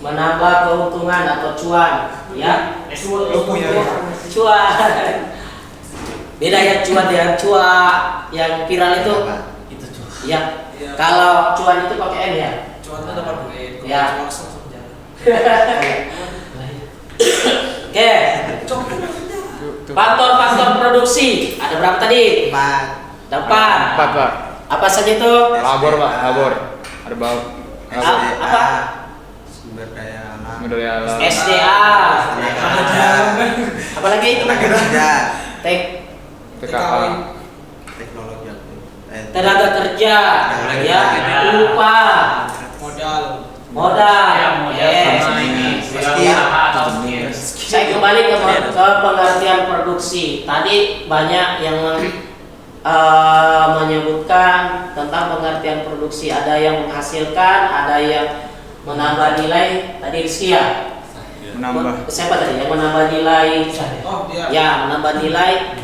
Speaker 1: Menambah keuntungan atau cuan. Ya.
Speaker 2: Lu punya
Speaker 1: Cuan. Beda ya cuan dengan cuan yang viral itu.
Speaker 5: Itu cuy.
Speaker 1: Ya. Kalau cuan itu pakai N ya.
Speaker 3: Cuan itu dapat duit.
Speaker 1: Ya.
Speaker 3: Kalau langsung jalan.
Speaker 1: Oke. Faktor-faktor produksi ada berapa tadi?
Speaker 4: 4.
Speaker 1: Dapat.
Speaker 2: 4 Pak.
Speaker 1: Apa saja itu?
Speaker 2: Labor Pak, labor. Ada bau.
Speaker 1: Apa?
Speaker 4: Sumber daya alam.
Speaker 2: Sumber daya alam.
Speaker 1: SDA. Apa lagi?
Speaker 4: Tenaga kerja.
Speaker 2: TKA.
Speaker 4: Teknologi.
Speaker 1: Tenaga kerja. Ya. Upah.
Speaker 3: Modal.
Speaker 1: Modal.
Speaker 5: Ya, sama ini.
Speaker 1: Saya kembali ke pengertian produksi. Tadi banyak yang menyebutkan tentang pengertian produksi. Ada yang menghasilkan, ada yang menambah nilai. Tadi Rizky ya?
Speaker 2: Menambah.
Speaker 1: Siapa tadi? Yang menambah nilai?
Speaker 3: Oh, dia.
Speaker 1: Ya, menambah nilai.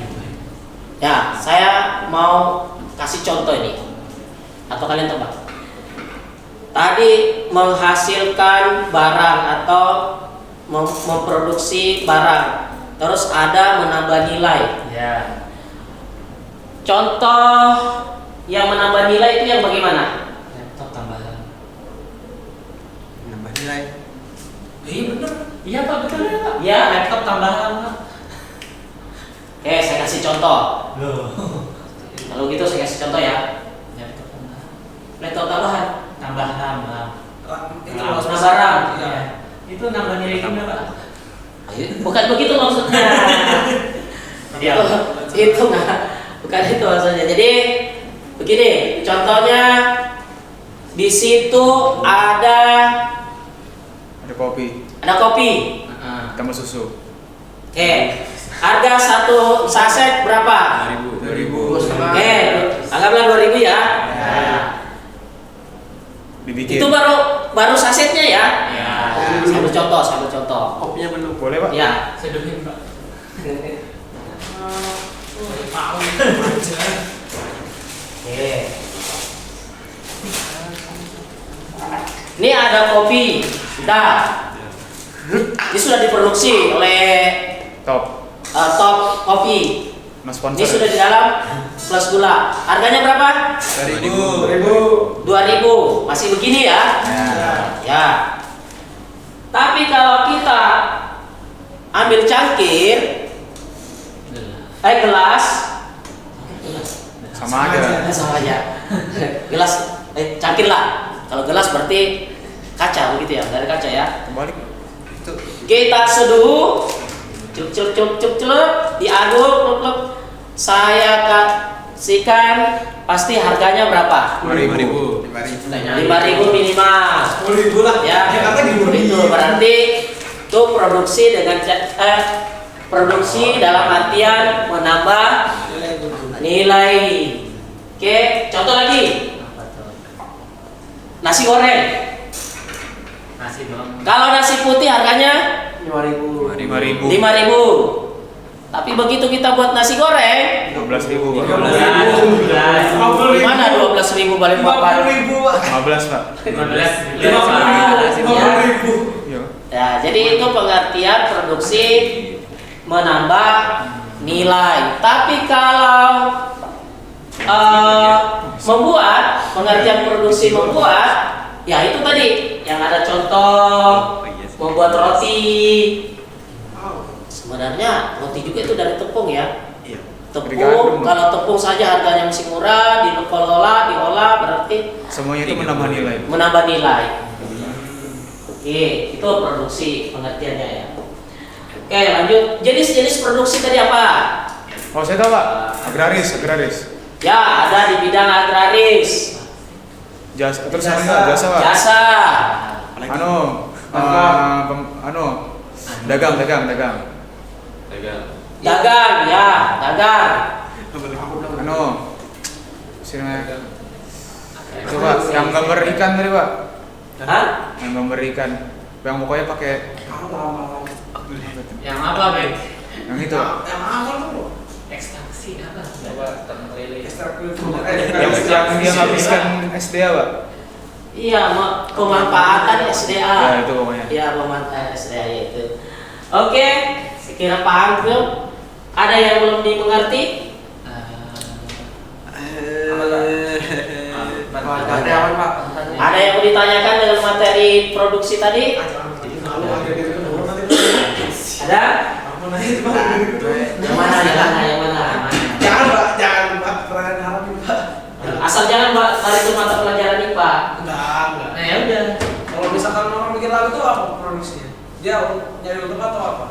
Speaker 1: Ya, saya mau kasih contoh ini. Atau kalian tebak? Tadi menghasilkan barang atau memproduksi barang, terus ada menambah nilai.
Speaker 5: Ya.
Speaker 1: Contoh yang menambah nilai itu yang bagaimana?
Speaker 5: Laptop tambahan.
Speaker 4: Menambah nilai.
Speaker 3: Iya bener.
Speaker 5: Iya Pak, betul ya Pak.
Speaker 1: Ya,
Speaker 5: Laptop tambahan Pak.
Speaker 1: oke, saya kasih contoh.
Speaker 5: Loh.
Speaker 1: Kalau gitu saya kasih contoh ya.
Speaker 5: Laptop tambahan.
Speaker 1: Laptop tambahan,
Speaker 5: Tambahan Pak.
Speaker 3: Itu
Speaker 5: Nah,
Speaker 3: langsung
Speaker 1: barang.
Speaker 3: Iya.
Speaker 5: Itu nambah nilai guna Pak.
Speaker 1: bukan begitu maksudnya. itu nggak, bukan itu maksudnya. Jadi begini, contohnya di situ ada
Speaker 2: kopi, tambah susu.
Speaker 1: Oke, harga satu saset berapa?
Speaker 2: 2.000.
Speaker 1: Oke, anggaplah 2.000 ya.
Speaker 2: Dibikin.
Speaker 1: Itu baru sasetnya ya.
Speaker 5: Ya.
Speaker 1: Saya bercontoh.
Speaker 4: Kopinya belum.
Speaker 2: Boleh Pak?
Speaker 1: Ya.
Speaker 5: Seduhin Pak.
Speaker 3: Mau aja.
Speaker 1: Oke. Ini ada kopi, sudah. Ini sudah diproduksi oleh
Speaker 2: Top.
Speaker 1: Top Coffee.
Speaker 2: Mas
Speaker 1: Ini
Speaker 2: sponsor.
Speaker 1: sudah di dalam plus gula. Harganya berapa? 2.000. Masih begini ya? Ya. Tapi kalau kita ambil cangkir, gelas,
Speaker 2: Sama aja.
Speaker 1: sama aja. Gelas, cangkir lah. Kalau gelas berarti kaca begitu ya, dari kaca ya.
Speaker 2: Kembali.
Speaker 1: Kita seduh, celup, diaduk, pluk. Saya kasihkan, pasti harganya berapa?
Speaker 2: 5.000.
Speaker 1: 5.000 minimal.
Speaker 3: 10.000 lah.
Speaker 1: Ya, itu berarti itu produksi dalam artian menambah nilai. Oke, contoh lagi. Nasi goreng.
Speaker 5: Nasi doang.
Speaker 1: Kalau nasi putih harganya
Speaker 2: 5.000.
Speaker 1: 5.000. Tapi begitu kita buat nasi goreng,
Speaker 2: 12.000 Pak.
Speaker 5: 15.
Speaker 1: gimana 12.000 balik
Speaker 3: 50.000 Pak.
Speaker 2: 15 Pak.
Speaker 3: 50.000.
Speaker 2: Iya.
Speaker 1: ya, jadi itu pengertian produksi menambah nilai. Tapi kalau membuat, pengertian produksi membuat, ya itu tadi yang ada contoh membuat roti. Sebenarnya roti juga itu dari tepung ya.
Speaker 4: Iya.
Speaker 1: Tepung, kalau tepung saja harganya masih murah, diolah berarti
Speaker 2: Semuanya itu menambah nilai.
Speaker 1: menambah nilai. Oke, itu produksi pengertiannya ya. Oke, lanjut. Jenis-jenis produksi tadi apa?
Speaker 2: Oh saya tahu Pak. Agraris.
Speaker 1: Ya, ada di bidang agraris.
Speaker 2: Jasa. Terus ada nggak? Jasa Pak.
Speaker 1: Jasa.
Speaker 2: Dagang.
Speaker 1: Dagang, ya, dagang.
Speaker 2: Anu, sini coba yang gambar ikan tadi Pak.
Speaker 1: Hah?
Speaker 2: Yang gambar ikan, yang pokoknya pakai
Speaker 5: Yang apa, Bek?
Speaker 2: yang itu.
Speaker 3: Yang apa tuh?
Speaker 5: Ekstraksi apa? Coba terang lele.
Speaker 2: Yang dia habiskan SDA Pak.
Speaker 1: Iya, pemanfaatan SDA.
Speaker 2: Ya itu pokoknya.
Speaker 1: Iya, pemanfaatan SDA itu. Oke, sekira paham belum? Ada yang belum dimengerti? Ada yang mau ditanyakan dengan materi produksi tadi? Ada? Yang mana?
Speaker 3: Jangan Pak, pertanyaan harap Pak.
Speaker 1: Asal jangan tarik ke mata pelajaran IPA.
Speaker 3: Enggak.
Speaker 1: Nah ya udah.
Speaker 3: Kalau misalkan orang bikin lagu itu apa produksinya? Dia nyari untuk atau apa?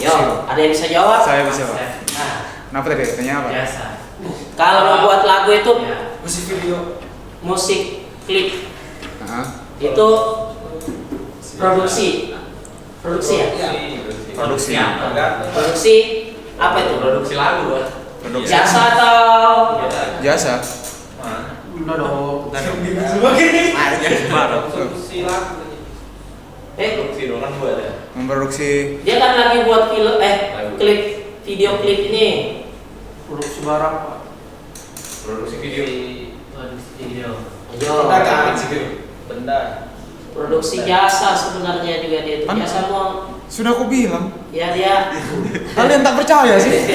Speaker 1: Yo, ada yang bisa jawab?
Speaker 2: Saya bisa Pak.
Speaker 1: Nah,
Speaker 2: Kenapa tadi? Tanya apa?
Speaker 5: Biasa.
Speaker 1: kalau mau buat lagu itu
Speaker 5: Ya.
Speaker 3: Musik video.
Speaker 1: musik klip
Speaker 2: Heeh.
Speaker 1: itu produksi ya?
Speaker 2: Produksi.
Speaker 1: Produksi apa itu?
Speaker 5: Produksi lagu, Pak.
Speaker 2: Produksi.
Speaker 1: Jasa atau
Speaker 2: Jasa.
Speaker 3: Udah dong.
Speaker 5: Produksi lagu. Produksi orang buat ya.
Speaker 2: Memproduksi.
Speaker 1: dia kan lagi buat film klip video klip ini.
Speaker 3: Produksi barang Pak.
Speaker 5: Produksi video. Produksi video.
Speaker 1: Ayo.
Speaker 5: Benda.
Speaker 1: Produksi jasa sebenarnya juga dia itu.
Speaker 2: Kan-
Speaker 1: Jasa mau
Speaker 2: Sudah aku bilang.
Speaker 1: ya dia.
Speaker 2: Kalian tak percaya sih?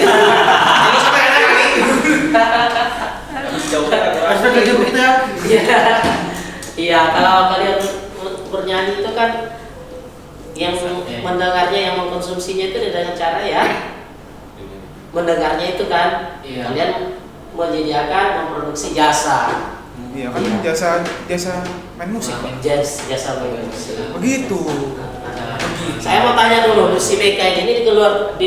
Speaker 3: Harusnya kerja kita.
Speaker 1: Iya. Iya, kalau kalian bernyanyi itu kan yang mendengarnya, yang mengkonsumsinya itu dengan cara ya mendengarnya itu kan
Speaker 5: Iya.
Speaker 1: kalian menyediakan memproduksi jasa.
Speaker 2: Iya kan jasa main musik Pak.
Speaker 1: Jasa musik.
Speaker 2: Begitu.
Speaker 1: Saya mau tanya dulu, si BK ini di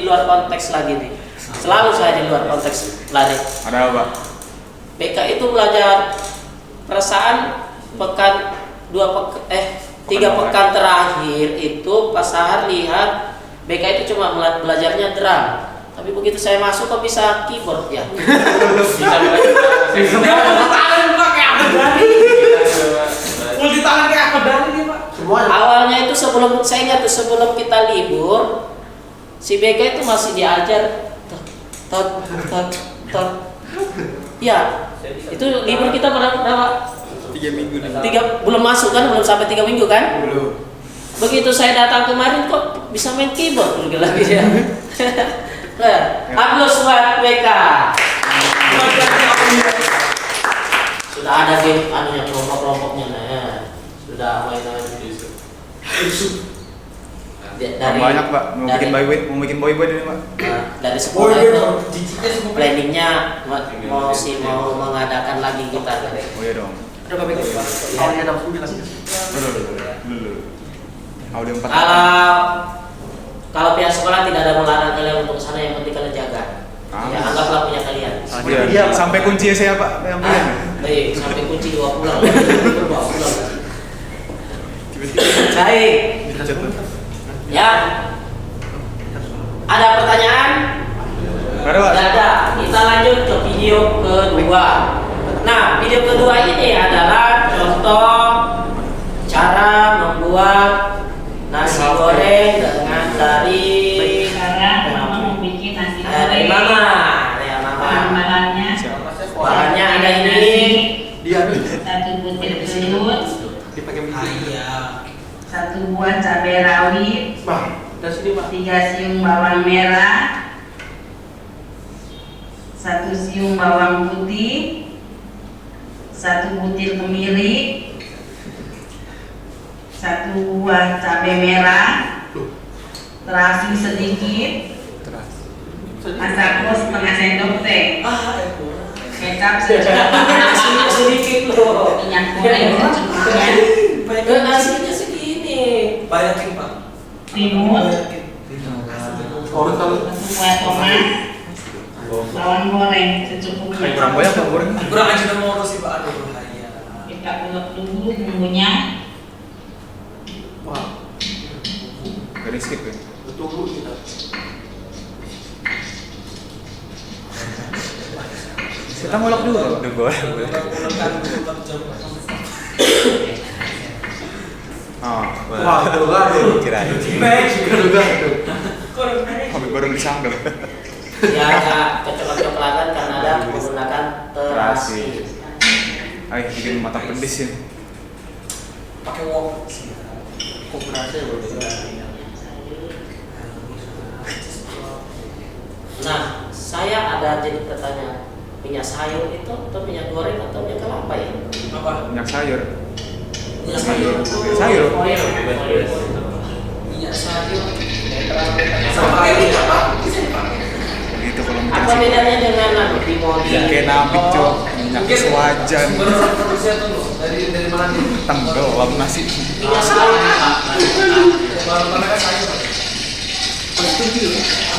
Speaker 1: luar konteks lagi nih. Selalu saya di luar konteks lari.
Speaker 2: Ada apa?
Speaker 1: BK itu belajar perasaan tiga pekan terakhir itu Pak Sahar lihat BK itu cuma belajarnya drum. Tapi begitu saya masuk kok bisa keyboard ya.
Speaker 3: Multi tangan kayak apa dari nih Pak? Semuanya.
Speaker 1: Awalnya itu saya ingat tuh sebelum kita libur, si BK itu masih diajar tot. Ya, itu libur kita berapa?
Speaker 6: 3 minggu nih.
Speaker 1: Belum masuk kan, belum sampai 3 minggu kan?
Speaker 2: Belum.
Speaker 1: Begitu saya datang kemarin kok bisa main keyboard lagi ya. Aplaus buat BK. Sudah ada game anunya kelompok-kelompoknya nah. Sudah main-main. Dari
Speaker 2: Banyak Pak. Mau bikin boy ini Pak.
Speaker 1: dari sekolah itu planningnya mau mengadakan lagi kita.
Speaker 2: Oh iya dong.
Speaker 3: Coba bikin Pak. Awalnya ada 9.
Speaker 2: Dulu. Audio 4.
Speaker 1: Kalau pihak sekolah tidak ada melarang kalian untuk kesana, yang penting kalian jaga. Ya, anggaplah punya kalian.
Speaker 2: Iya. Sampai kunci saya Pak yang punya.
Speaker 1: Baik, sampai kunci dibawa pulang. Bawa pulang. Baik. Ya. Ada pertanyaan?
Speaker 2: Ada Pak.
Speaker 1: Tidak ada. Kita lanjut ke video kedua. Nah, video kedua ini adalah contoh cara membuat nasi goreng dengan dari dari mama. Ya, mama. Bahannya ada ini.
Speaker 8: Satu butir belut,
Speaker 3: Dipakai minyak.
Speaker 8: satu buah cabai rawit,
Speaker 3: Dan sini Pak.
Speaker 8: 3 siung bawang merah, 1 siung bawang putih, 1 butir kemiri, 1 buah cabai merah, terasi sedikit, masako setengah sendok teh, kecap
Speaker 1: Sedikit loh.
Speaker 8: minyak goreng secukupnya,
Speaker 1: Nasinya segini.
Speaker 3: Banyakin Pak.
Speaker 8: timun,
Speaker 3: Orang tahu.
Speaker 8: 1 buah tomat, bawang goreng secukupnya.
Speaker 2: Kurang banyak Pak goreng.
Speaker 3: Kurang aja udah mau sih Pak. Aduh bahaya.
Speaker 8: Kita ulek dulu bumbunya.
Speaker 3: Wah.
Speaker 2: Jadi Paling skip ya.
Speaker 3: Tunggu kita.
Speaker 2: Kita ngulek dulu.
Speaker 6: Udah goreng.
Speaker 2: Oh,
Speaker 3: Wah, gado-gado.
Speaker 6: Kirain.
Speaker 3: Gado-gado.
Speaker 2: kopi goreng di sambal.
Speaker 1: Ya ada kecoklat-coklatan karena ada menggunakan terasi.
Speaker 2: Ayo bikin mata pedis ya.
Speaker 3: Pakai wok. Kok berasa ya, Bro?
Speaker 1: Nah, saya ada jadi pertanyaan, minyak sayur itu atau minyak goreng atau minyak kelapa ya?
Speaker 3: Apa?
Speaker 2: Minyak sayur.
Speaker 1: Minyak sayur.
Speaker 2: Sayur.
Speaker 1: Oil.
Speaker 3: Minyak sayur.
Speaker 1: Sama ini apa?
Speaker 2: Gitu kalau
Speaker 1: Apa
Speaker 2: minyak
Speaker 1: bedanya dengan bimoli?
Speaker 2: kayak nabi cok, minyak sewajan.
Speaker 3: Produksinya tuh dari mana nih?
Speaker 2: Tenggelam nasi.
Speaker 1: Minyak sayur.
Speaker 3: Baru mereka sayur.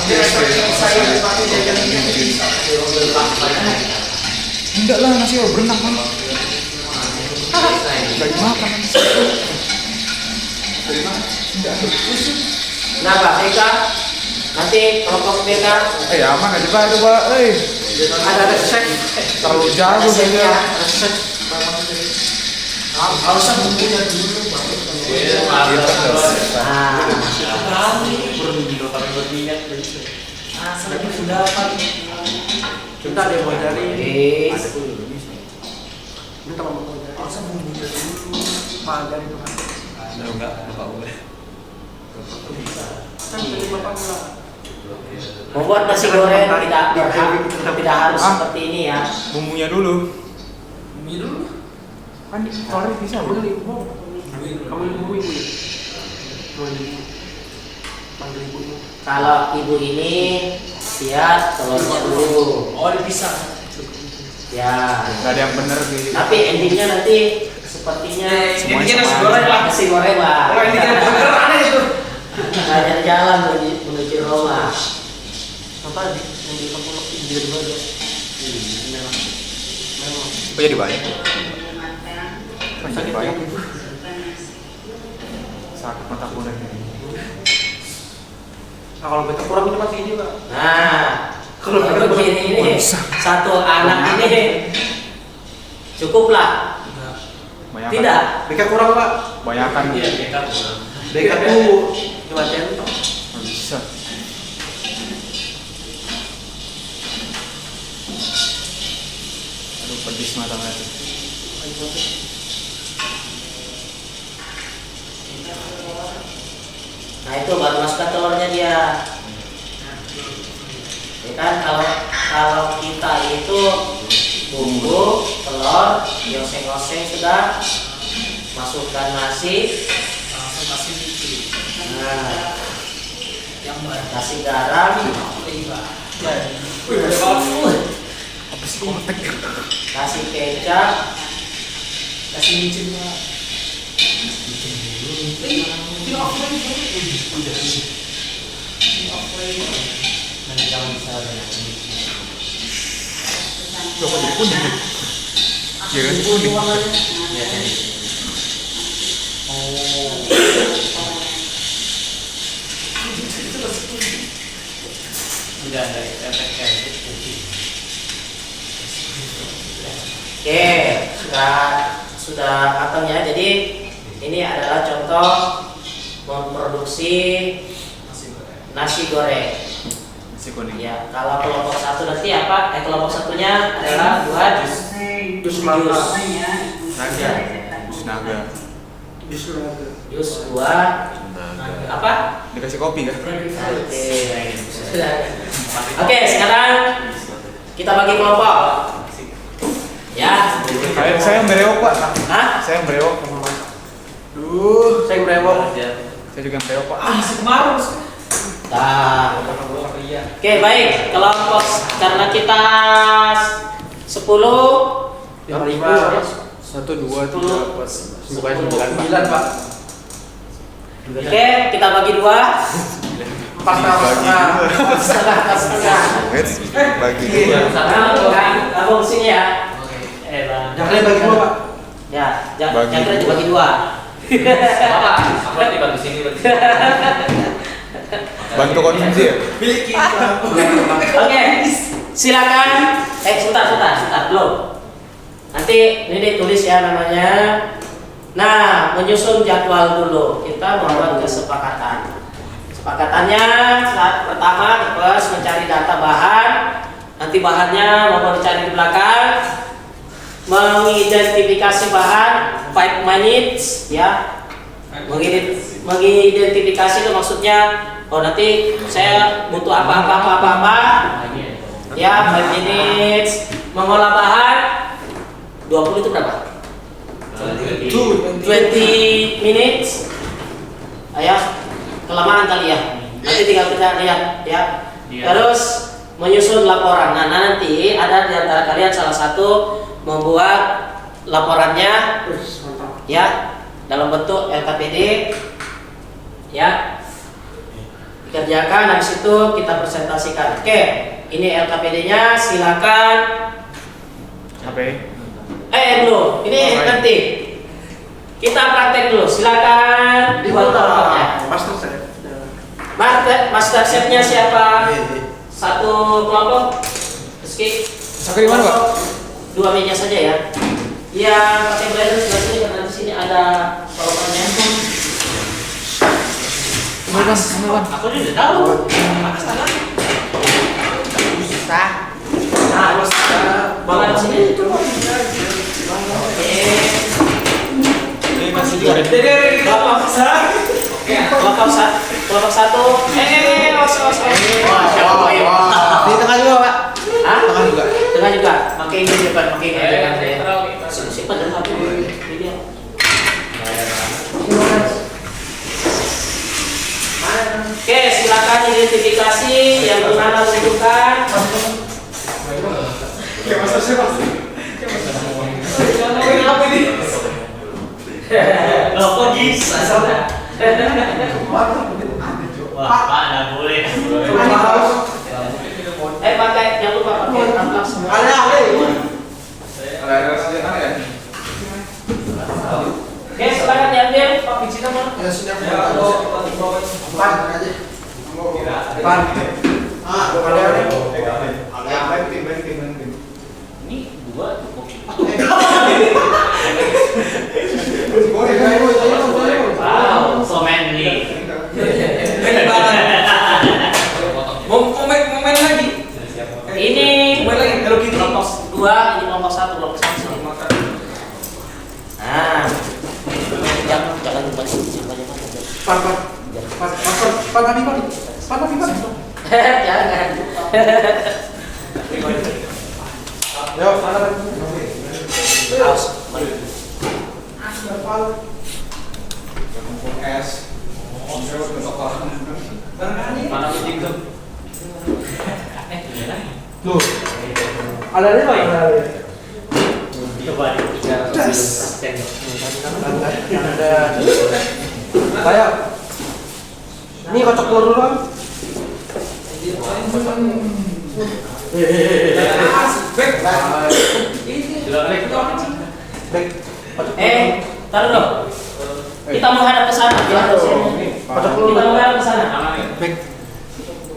Speaker 3: Sayur dipakai jajan.
Speaker 2: Enggak lah nasi berenang kan. Lagi makan nasi.
Speaker 1: Nah, Pak Eka, nanti kelompok BK
Speaker 2: Aman aja pak itu pak.
Speaker 1: ada resep.
Speaker 2: Terlalu jauh
Speaker 1: Resepnya,
Speaker 2: saja.
Speaker 1: resep.
Speaker 3: Harusnya bumbunya dulu. Sudah apa? Kita ada mau dari. Minta mau dari. Harusnya bumbunya dulu. Magar itu kan.
Speaker 6: Enggak, bapak boleh.
Speaker 3: Kan dari bapak pula.
Speaker 1: Membuat nasi goreng tidak harus seperti ini ya.
Speaker 2: Bumbunya dulu.
Speaker 3: Mie dulu.
Speaker 2: Kan sore bisa
Speaker 3: Kamu
Speaker 2: loh.
Speaker 3: beli bumbu. Kamu beli bumbu ibu ya? Mau ibu. Panggil ibunya.
Speaker 1: Kalau ibu ini lihat telurnya dulu.
Speaker 3: Oh, dipisah.
Speaker 1: Ya.
Speaker 2: Gak ada yang bener sih.
Speaker 1: Tapi endingnya nanti sepertinya
Speaker 2: Semuanya
Speaker 3: nasi
Speaker 2: sama
Speaker 3: goreng
Speaker 2: aja.
Speaker 3: lah.
Speaker 1: nasi goreng lah.
Speaker 3: Kalau ini kan burger aneh itu.
Speaker 1: Banyak jalan menuju Roma.
Speaker 3: Apa yang di kampung Lekti dia di mana? Memang.
Speaker 2: Oh jadi banyak.
Speaker 3: Sakit
Speaker 2: banyak.
Speaker 3: ibu.
Speaker 2: Sakit mata kuda.
Speaker 3: Nah, kalau beta kurang itu masih ini, Pak.
Speaker 1: Nah,
Speaker 3: Kalau
Speaker 1: kalau begini ini satu anak ini cukuplah.
Speaker 2: Banyak.
Speaker 1: Tidak.
Speaker 3: BK kurang, Pak.
Speaker 2: Banyakan.
Speaker 3: BK tuh cuma centong.
Speaker 2: Nggak bisa. Aduh pedis matanya tuh.
Speaker 1: Nah itu baru masukkan telurnya dia. Ya kan kalau kita itu bumbu, telur, dioseng-oseng sudah, masukkan nasi, nah, kasih garam,
Speaker 2: Apa sih kontek?
Speaker 1: kasih kecap,
Speaker 3: Kasih micin, Pak.
Speaker 1: nanti kamu bisa
Speaker 2: Loh kok jadi kuning? Kira kuning.
Speaker 5: Tidak ada efek
Speaker 1: Oke, sudah matang ya. Jadi ini adalah contoh memproduksi nasi goreng.
Speaker 2: Nasi kuning.
Speaker 1: Ya, kalau kelompok satu nanti apa? Kelompok satunya adalah buat
Speaker 3: Jus mangga.
Speaker 2: Naga. Jus naga.
Speaker 3: Jus naga.
Speaker 1: jus buah apa?
Speaker 2: Dikasih kopi kan?
Speaker 1: Oke, sekarang kita bagi kelompok. Ya.
Speaker 2: Saya yang berewok pak.
Speaker 1: Hah?
Speaker 2: Saya yang berewok.
Speaker 3: Saya berewok.
Speaker 2: Saya juga yang berewok pak.
Speaker 3: Masih kemarin.
Speaker 1: Nah. Oke, baik. Kelompok karena kita 10
Speaker 3: Yang 5. 1, 2, 3, 4. Bukan 9, Pak.
Speaker 1: Oke, kita bagi 2.
Speaker 3: Pas
Speaker 1: Setengah.
Speaker 2: Bagi
Speaker 1: Gabung sini ya.
Speaker 3: Jangan bagi 2, Pak.
Speaker 1: Ya,
Speaker 2: Bagi
Speaker 1: jangan
Speaker 2: dua.
Speaker 1: dibagi 2.
Speaker 5: Apa? Aku nanti bagi sini bagi.
Speaker 2: Bantu konsumsi ya?
Speaker 1: Oke, silakan. Sebentar, belum. Nanti ini ditulis ya namanya. Nah, menyusun jadwal dulu. Kita membuat kesepakatan. Kesepakatannya saat pertama first mencari data bahan. Nanti bahannya mau dicari di belakang. Mengidentifikasi bahan 5 minutes ya. Mengidentifikasi itu maksudnya nanti saya butuh apa ya 5 minutes. Mengolah bahan 20 itu berapa? 20 minutes. Ya, kelamaan kali ya. Nanti tinggal kita lihat ya. Terus menyusun laporan. Nah, nanti ada di antara kalian salah satu membuat laporannya ya dalam bentuk LKPD ya. Dikerjakan, habis itu kita presentasikan. Oke, ini LKPD-nya, silakan. Belum. Ini nanti kita praktek dulu. Silakan buat kelompoknya. Master chef-nya siapa? Satu kelompok. Rizky.
Speaker 2: Aku di mana, Pak?
Speaker 1: 2 meja saja ya. Yang pakai blender sebelah sini karena di sini ada kelompoknya. Aku juga tahu. Bawa di sini.
Speaker 2: Ini masih juga.
Speaker 1: Kelompok satu.
Speaker 2: Di tengah juga, Pak.
Speaker 1: Hah?
Speaker 2: Tengah juga.
Speaker 1: Pakai ini depan, pakai ini depan saya. Simpan dan satu. Ini dia. Oke, silakan identifikasi yang bernama tentukan. Kok bisa?
Speaker 5: Wah, Pak, nggak boleh.
Speaker 1: Pakai jangan lupa pakai tamplas. Oke, silakan diambil. Pak bijinya mana?
Speaker 4: Ya sudah.
Speaker 5: Ini 2 cukup. Wow, so manly.
Speaker 3: Momen lagi.
Speaker 1: Ini kelompok 2, ini kelompok 1, kelompok 1. Nah, jangan lupa jangan.
Speaker 3: Ada lima ya?
Speaker 5: Coba
Speaker 3: Saya. Ini kocok telur dulu, Bang.
Speaker 1: Taruh dong. Kita menghadap ke sana. Kita menghadap ke sana.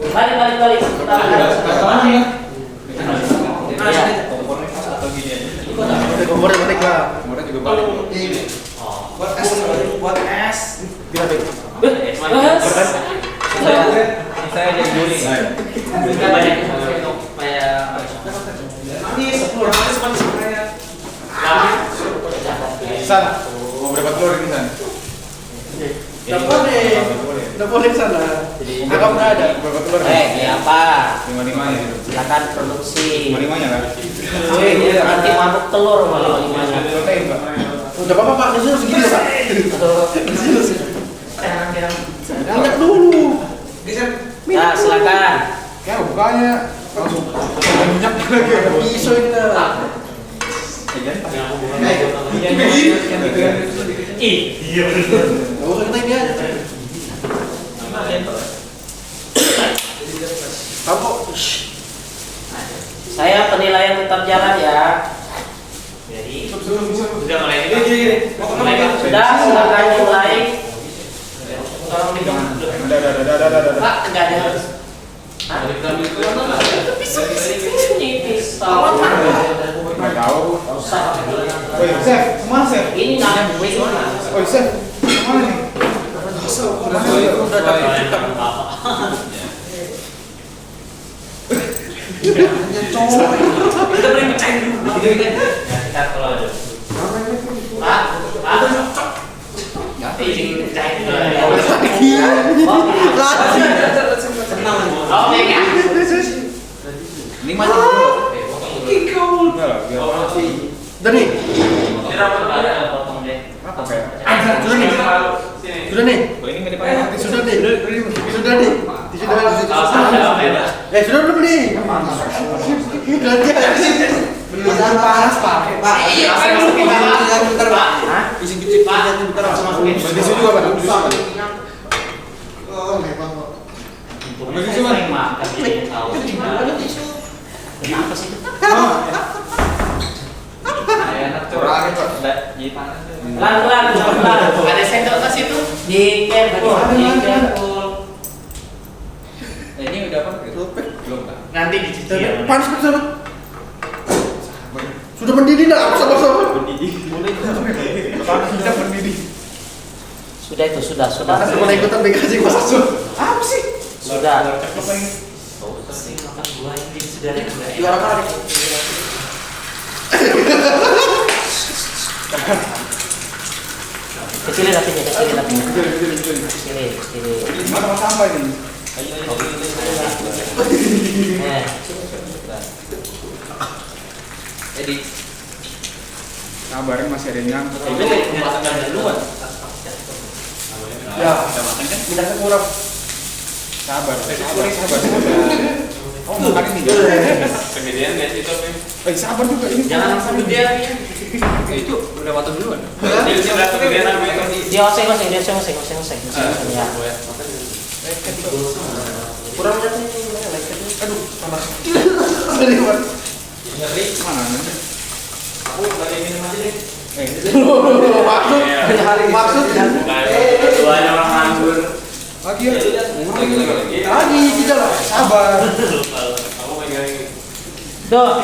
Speaker 1: Balik. Kita menghadap ke sana.
Speaker 2: Buat es.
Speaker 5: saya jadi juri. Kita banyak supaya
Speaker 3: Ini 10 orang cuma supaya.
Speaker 2: San, mau berapa telur ini, San?
Speaker 3: Udah boleh sana. Agak nggak ada.
Speaker 2: Berapa telur?
Speaker 1: Ini apa?
Speaker 2: 5-5 ya.
Speaker 1: Silakan produksi.
Speaker 2: 5-5-nya kan?
Speaker 1: Nanti mabuk telur malah 5-nya.
Speaker 2: Protein, Pak.
Speaker 3: Udah apa Pak? Nasi segini Pak. Angkat dulu.
Speaker 1: Nah, silakan.
Speaker 2: Ya, bukanya langsung minyak lagi.
Speaker 3: Pisau ini.
Speaker 5: iya benar.
Speaker 3: Enggak usah kita ini aja. Kamu
Speaker 1: Saya penilaian tetap jalan ya.
Speaker 5: Jadi sudah mulai ini.
Speaker 1: Sudah, silakan mulai.
Speaker 2: Udah.
Speaker 1: Pak, enggak ada. Hah? Nipis.
Speaker 2: Nggak tahu.
Speaker 1: Usah.
Speaker 2: Oh iya, Chef, kemana Chef?
Speaker 1: Ini nak gue mana?
Speaker 2: Oh iya, Chef, kemana nih?
Speaker 3: Udah dapat kita.
Speaker 1: Kita beri pecahin dulu. Kita keluar dulu. Pak. Ini pecahin dulu. Oke ya.
Speaker 2: Ini mana dulu? Enggak lah, biar apa sih?
Speaker 3: Udah nih.
Speaker 1: Potong deh.
Speaker 2: Apa kayak?
Speaker 3: Sudah nih. Sudah nih.
Speaker 6: Ini nggak dipakai.
Speaker 3: Sudah nih. Sudah nih. Sudah belum nih?
Speaker 4: Beneran panas pakai Pak.
Speaker 1: Iya,
Speaker 4: Saya
Speaker 1: Pak.
Speaker 4: masukin dulu bentar Pak.
Speaker 1: Hah?
Speaker 4: Isi kecil bentar langsung masukin.
Speaker 2: Tisu juga Pak, tisu.
Speaker 4: Oh, memang kok.
Speaker 1: Begitu sering makan jadi tahu. Kenapa sih?
Speaker 2: Kurangin Pak.
Speaker 1: Pelan-pelan. Ada sendok ke situ? Di careful.
Speaker 6: Ini udah apa? Belum Pak.
Speaker 1: Nanti dicicil.
Speaker 3: Panas banget. Sudah mendidih nak? Sama-sama.
Speaker 2: Kita berdiri.
Speaker 1: Sudah itu, sudah.
Speaker 3: Panas sama ikutan dikasih masak su. Apa sih?
Speaker 1: Sudah.
Speaker 3: Juara kali.
Speaker 1: Kecilin apinya. Kecilin.
Speaker 2: Mana sampah ini?
Speaker 6: Jadi
Speaker 2: Kabarin masih ada yang nyangkut.
Speaker 3: Ya. Minyaknya kurang.
Speaker 2: Sabar. Oh, makan ini.
Speaker 6: kegedean guys itu.
Speaker 2: Sabar juga ini.
Speaker 1: Jangan langsung gede.
Speaker 6: Itu udah matang duluan. Ini udah kegedean apa itu?
Speaker 1: Dia oseng. Ya.
Speaker 3: Kurang minyaknya ini. Aduh, panas.
Speaker 6: Ngeri.
Speaker 2: Mana nih?
Speaker 6: Aku lagi minum aja deh.
Speaker 3: Maksud.
Speaker 6: Banyak orang nganggur.
Speaker 2: Lagi ya.
Speaker 3: Lagi tidak lah. Sabar.
Speaker 6: Kamu pegang ini.
Speaker 1: Duh,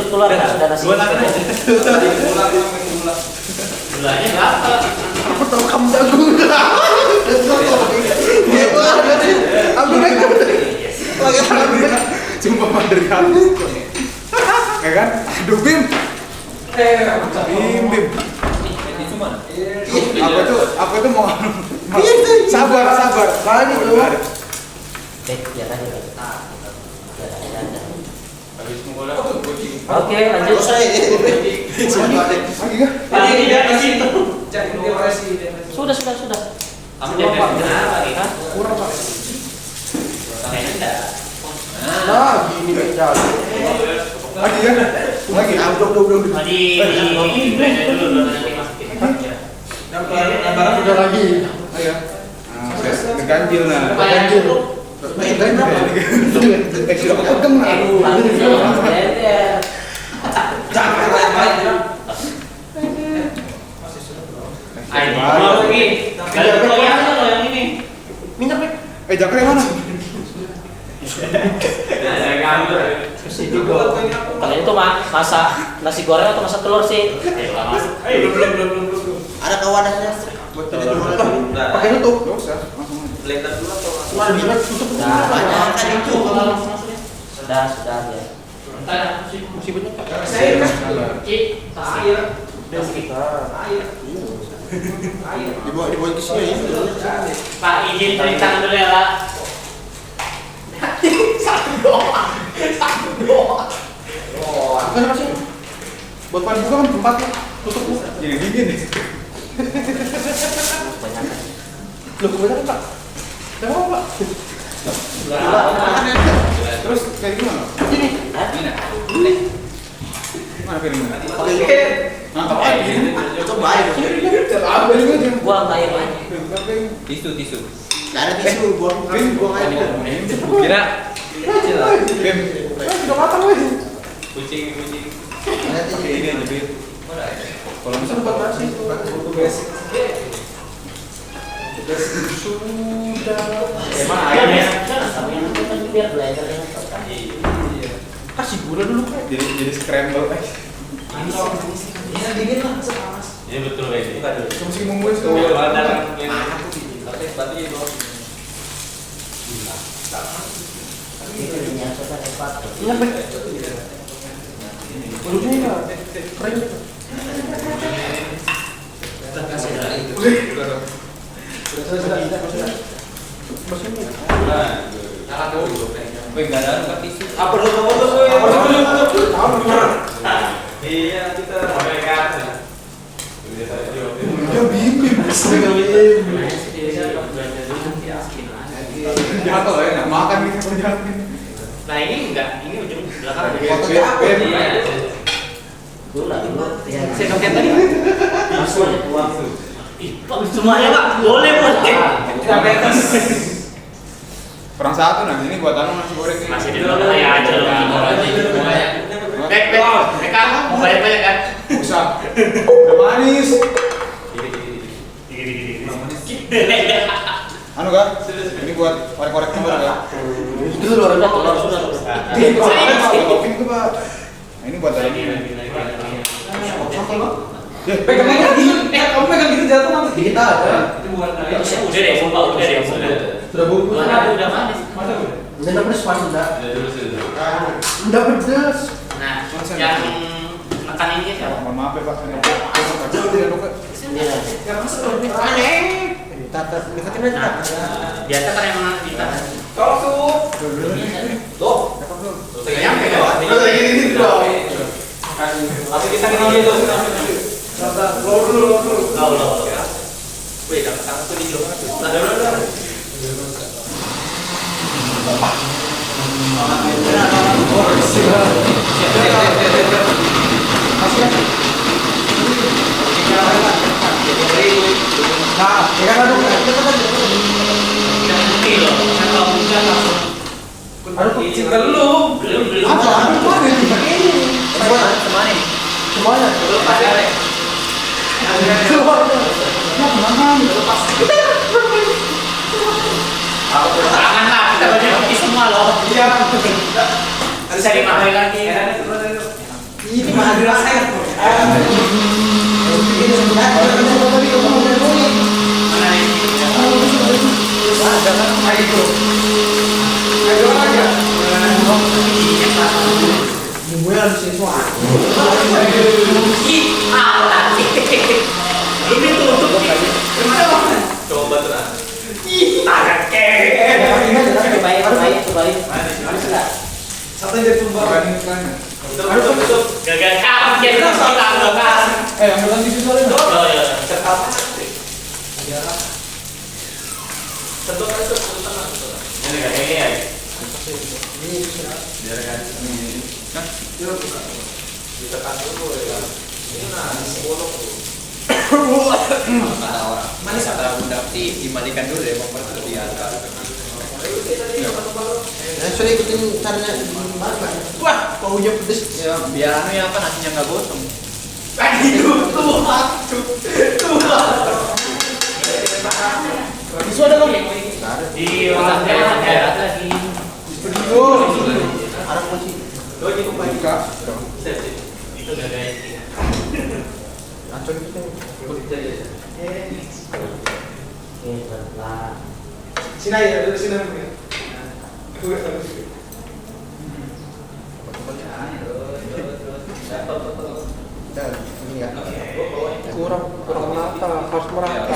Speaker 1: keluar sudah nasi. Gulanya berapa?
Speaker 3: Aku tahu kamu jago. Aku naik
Speaker 2: Sumpah Pak, dari hati. Ya kan? Aduh Bim. Bim.
Speaker 6: Itu mana?
Speaker 2: Aku itu mau sabar.
Speaker 3: Lagi tuh.
Speaker 1: Ya tadi.
Speaker 6: Habis mulai
Speaker 1: Oke, lanjut.
Speaker 2: Lagi kah?
Speaker 1: Sudah. Kamu jangan kenapa nih, Hah?
Speaker 3: Kurang Pak.
Speaker 1: Kayaknya enggak.
Speaker 3: Nah, gini beda.
Speaker 2: Lagi ya? Lagi.
Speaker 3: Udah.
Speaker 1: Tadi dulu nanti masukin.
Speaker 3: Udah lagi.
Speaker 2: Ayo. Ganjil nah.
Speaker 3: Ganjil. Sudah pegang nah.
Speaker 1: Ayo, lagi. Kalau yang ini.
Speaker 3: Minyak nih.
Speaker 2: Jakre mana?
Speaker 1: Kalian itu masak nasi goreng atau masak telur sih?
Speaker 6: belum.
Speaker 4: Ada kawanannya buat kita dulu.
Speaker 3: Pakai tutup.
Speaker 2: Enggak usah, langsung aja.
Speaker 6: Blender dulu atau
Speaker 3: Cuma bilang tutup.
Speaker 1: Sudah,
Speaker 4: Kan itu.
Speaker 1: sudah ya.
Speaker 3: Masih banyak Pak. Dibawa ke sini.
Speaker 1: Pak izin cerita dulu ya Pak. Satu doang.
Speaker 3: Kenapa sih? Buat pan buka kan tempatnya tutup.
Speaker 2: Jadi dingin nih.
Speaker 3: Loh, kebanyakan Pak. Kenapa Pak?
Speaker 2: Terus kayak gimana?
Speaker 3: Ini.
Speaker 2: Mana piringnya?
Speaker 3: Apa lagi?
Speaker 4: Coba aja.
Speaker 2: Ambil aja.
Speaker 1: Buang air aja.
Speaker 6: tisu.
Speaker 4: Enggak ada tisu, buang aja.
Speaker 6: Kira
Speaker 2: Bim.
Speaker 3: Sudah matang weh.
Speaker 6: kucing.
Speaker 2: Pakai ini aja Bim. Kalau
Speaker 3: Bisa
Speaker 2: misalnya
Speaker 3: buat nasi.
Speaker 2: basic.
Speaker 3: Sudah.
Speaker 1: biar belajar dengan total.
Speaker 2: Iya.
Speaker 3: Kasih gula dulu kan.
Speaker 2: Jadi scramble guys.
Speaker 4: Ini dingin lah, panas.
Speaker 6: Iya betul kayak gitu.
Speaker 2: Cuma sih mau gue
Speaker 6: Tuh, ada
Speaker 2: Oke, berarti itu.
Speaker 1: Itu dinyatakan hebat.
Speaker 3: Iya bener. Belumnya enggak. Keren.
Speaker 2: Nyala dulu. Wih, enggak ada enggak tisu.
Speaker 3: Apa dulu?
Speaker 6: Iya kita mereka.
Speaker 4: Ya bimbing,
Speaker 2: Jatuh ya, enggak makan gitu jatuh.
Speaker 5: Nah ini enggak, ini ujung belakang.
Speaker 4: Fotonya apa?
Speaker 5: Iya.
Speaker 1: Gula dulu.
Speaker 5: Saya kaget tadi.
Speaker 1: Langsung aja uang.
Speaker 5: Ih, Pak, semuanya Pak, boleh.
Speaker 2: Kurang satu nah, ini buat anu nasi goreng ini.
Speaker 5: Masih di dalam aja loh. Semuanya. Mereka mau bayar banyak kan?
Speaker 2: Usah. Udah manis. Anu kan? Ini buat korek-korek nomor ya.
Speaker 1: Itu dulu udah telur sudah.
Speaker 2: Ini ke Pak. Nah, ini buat dalam ini.
Speaker 3: Pegang lagi. Kamu pegang gitu jatuh nanti.
Speaker 4: Kita ada.
Speaker 5: Udah deh, sumpah udah deh.
Speaker 4: Sudah bungkus.
Speaker 5: Udah manis.
Speaker 4: Udah pedes pas udah. Udah pedes.
Speaker 5: Nah, yang makan ini siapa?
Speaker 2: Mohon maaf ya Pak. Tidak lupa.
Speaker 4: Aneh. Tata, deketin aja.
Speaker 5: Biasa kan emang kita.
Speaker 3: Tolong tuh. Tuh.
Speaker 5: Yang
Speaker 3: Ini dong. Langsung kita ke dia tuh. Keluar dulu.
Speaker 5: Wih, dapat tangan tuh di jauh tuh.
Speaker 4: Nah, ya kan aduh,
Speaker 3: Aduh, cinta lu.
Speaker 5: Belum.
Speaker 4: apa? Mana ini? Semuanya.
Speaker 5: Semuanya. Jangan lah, kita bagi bagi semua loh.
Speaker 3: Iya.
Speaker 5: Harus saya dipakai lagi.
Speaker 4: Ini mah ada rasanya.
Speaker 5: Mana ini?
Speaker 4: Gue harus sesuatu.
Speaker 5: Ini tuh untuk
Speaker 6: Coba tuh nah.
Speaker 1: Cobain.
Speaker 3: Satu jadi tumbang.
Speaker 5: gagal kapan jadi kita kan.
Speaker 2: Yang bilang di situ soalnya.
Speaker 5: Oh ya.
Speaker 6: Sentuh kan itu tangan. Ini kayak ini ya. Biar kan. Ditekan dulu ya. Ini nah, bolong tuh. Kata orang. Manis kata Bunda sih dimandikan dulu ya memperhatikan.
Speaker 4: Nah, sudah ikutin caranya. Wah, baunya pedes.
Speaker 6: Ya biar anu ya apa nasinya nggak gosong.
Speaker 2: Isu ada kan?
Speaker 5: Di orangnya ada lagi.
Speaker 4: Arah kunci.
Speaker 5: Itu gagal.
Speaker 4: Acun itu.
Speaker 3: Sini aja, dari sini mungkin.
Speaker 4: Ini ya. Kurang merata, harus merata.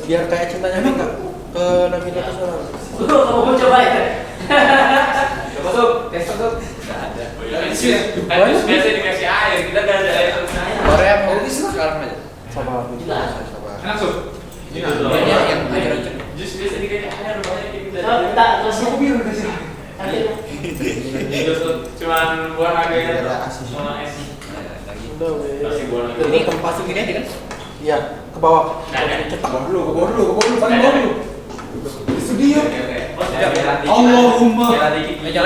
Speaker 4: Biar kayak cintanya enggak ke Nabila ke sana.
Speaker 1: Kamu mau coba ya?
Speaker 3: Coba tuh, tes tuh.
Speaker 6: Nggak ada.
Speaker 5: Biasa dikasih air, kita nggak ada air.
Speaker 6: Korea mau sekarang aja.
Speaker 4: Sabar, sabar.
Speaker 3: Enak tuh.
Speaker 5: Itu loh.
Speaker 6: Iya, yang aja.
Speaker 5: Jus biasa dikasih air, banyak kita.
Speaker 1: Tak, terus
Speaker 3: Aku bilang kasih.
Speaker 5: Cuman buat harganya
Speaker 4: Ada asin.
Speaker 5: sama es.
Speaker 4: Udah, weh.
Speaker 5: Kasih buat
Speaker 6: Ini tempat segini aja kan?
Speaker 4: Iya, ke bawah.
Speaker 5: Nggak ada.
Speaker 2: Ke bawah dulu, paling bawah dulu. Di studio.
Speaker 3: Allahumma.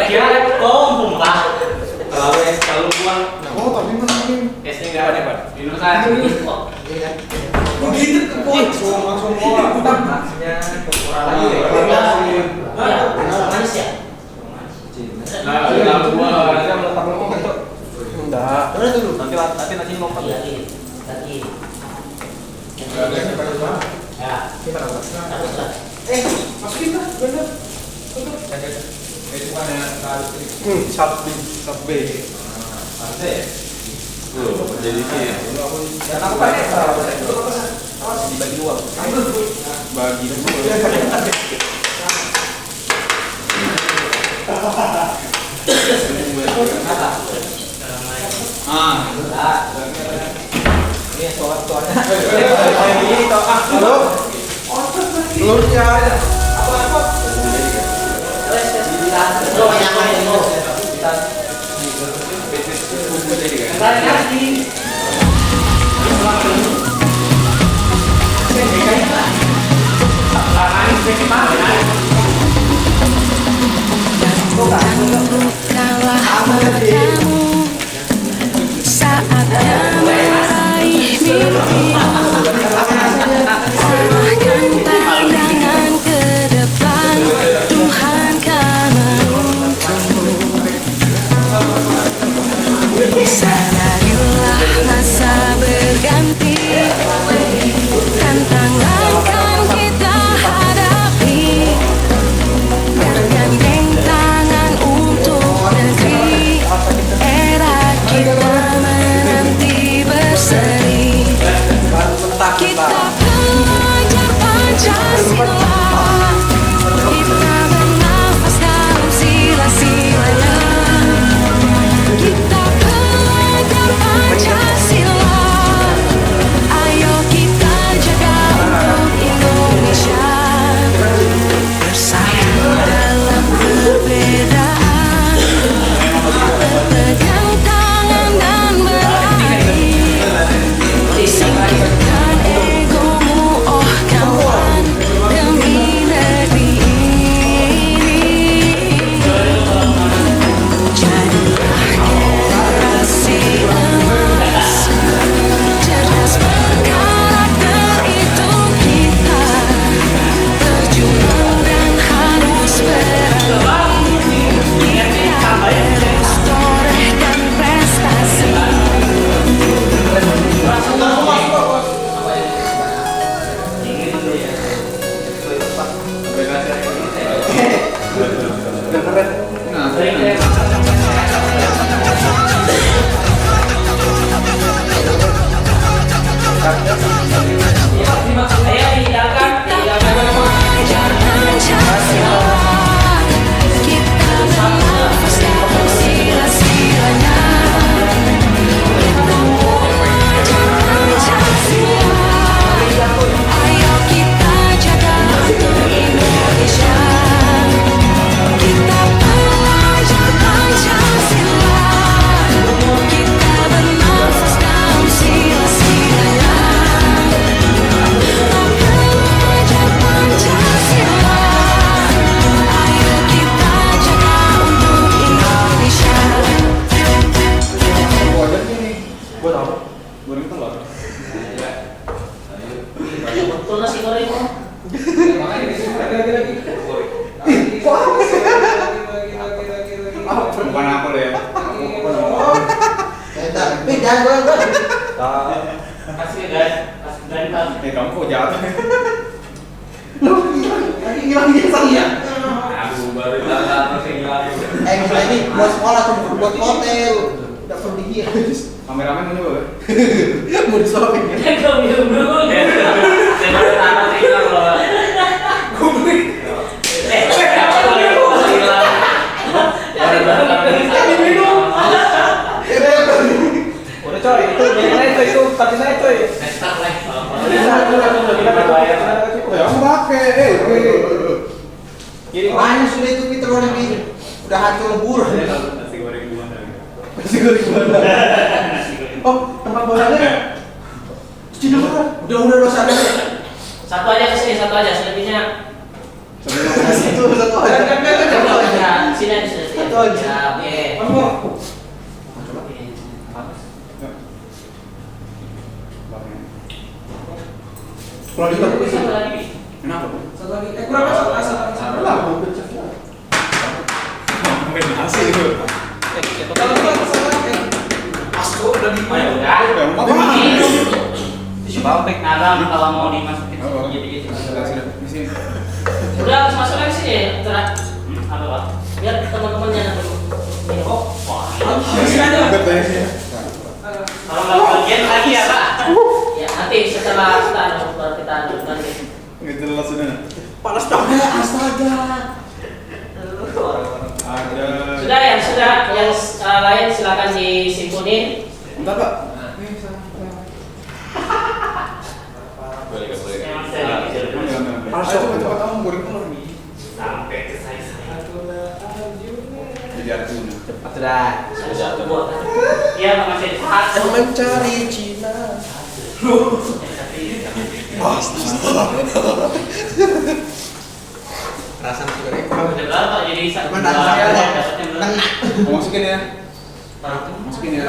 Speaker 5: Kira kok Pak.
Speaker 3: Kalau buang.
Speaker 2: Oh, tapi mana ini?
Speaker 5: Esnya nggak ada Pak. Minum kan.
Speaker 4: Ini kan.
Speaker 3: Begitu ke pojok langsung bola.
Speaker 2: Maksudnya kurang lagi ya.
Speaker 1: Manis ya?
Speaker 3: Enggak.
Speaker 1: Udah dulu.
Speaker 6: Nanti lompat.
Speaker 1: Lagi. Ya. Harus lah.
Speaker 3: Masukin lah, bener.
Speaker 2: Itu kan yang harus
Speaker 3: Sub B.
Speaker 2: jadi sih.
Speaker 3: Dan aku pakai
Speaker 2: Dibagi dua. Bagi dua.
Speaker 6: Ini soalnya.
Speaker 3: Ini toh. Halo. Telurnya.
Speaker 9: Bukalah matamu saatnya meraih mimpi. Arahkan pandangan ke depan, Tuhan kan menuntunmu. Sadarilah masa berganti, tantangan kan kita hadapi. Bergandeng tangan untuk negeri, era kita menanti berseri. Kita pelajar Pancasila, kita bernafas dalam sila-silanya. Kita pelajar Pancasila, ayo kita jaga untuk Indonesia. Bersatu dalam perbedaan, berpegang tangan dan berlari. Singkirkan egomu, oh kawan, demi negeri ini. Jadilah generasi emas, cerdas berkarakter itu kita. Berjuang dan harus berani, kita terus torehkan prestasi. Belajar Pancasila, kita bernafas dalam sila-silanya. Kita belajar Pancasila, ayo kita jaga untuk Indonesia. Kita belajar Pancasila, kita bernafas dalam sila-silanya. Kita belajar Pancasila, ayo kita jaga untuk Indonesia.
Speaker 3: Buat apa?
Speaker 2: Goreng telur.
Speaker 1: Betul nasi goreng kok.
Speaker 2: Bukan aku loh ya.
Speaker 4: Jangan gue.
Speaker 1: Kasih guys. Kasih guys.
Speaker 2: Kamu kok jatuh?
Speaker 4: Lagi hilang biasa ya.
Speaker 6: Aku baru datang terus hilang.
Speaker 4: Misalnya ini buat sekolah atau buat hotel, tidak perlu dihias.
Speaker 2: Kameramen mana boleh?
Speaker 4: Mau disuapin ya?
Speaker 1: Kau minum dulu. Saya baru tahu hilang loh.
Speaker 3: Udah coy, itu biarin aja itu, tapi saya coy.
Speaker 2: Ya aku pakai.
Speaker 3: Kiri
Speaker 4: Mana sudah itu kita orang ini udah hancur lebur.
Speaker 2: Nasi goreng gimana?
Speaker 4: Oh, tempat bolanya cuci dulu kan? Udah dosa aja.
Speaker 1: Satu aja kesini, satu aja. Selebihnya
Speaker 4: Situ satu aja.
Speaker 1: satu aja. Sini aja.
Speaker 4: Satu aja.
Speaker 1: Ya, oke.
Speaker 4: Kurang juga.
Speaker 1: Satu lagi.
Speaker 2: Kenapa?
Speaker 3: Satu lagi. Kurang satu lagi.
Speaker 2: Mungkin nasi itu.
Speaker 3: Kalau satu lagi. Asto udah di.
Speaker 1: Oh ya udah. Tisu bapek nadam kalau mau dimasukin gitu-gitu.
Speaker 2: Di sini.
Speaker 1: Udah harus masuk lagi sih ya. Apa Pak? Biar teman-temannya nanti minum. Wah. Kalau nggak bagian lagi ya Pak. Ya nanti setelah kita nanti.
Speaker 2: Nggak jelas sudah.
Speaker 3: Panas banget, astaga.
Speaker 2: Ada.
Speaker 1: Sudah yang lain silakan disimpunin.
Speaker 2: Bentar Pak. Coba kamu goreng telur nih.
Speaker 1: Sampai ke saya.
Speaker 2: Jadi artinya.
Speaker 4: Cepat sudah.
Speaker 1: Iya makasih.
Speaker 4: Mencari Cina. Rasa nasi goreng.
Speaker 1: Benar Pak jadi
Speaker 4: Mana saya ada?
Speaker 2: Masukin ya. Masukin ya.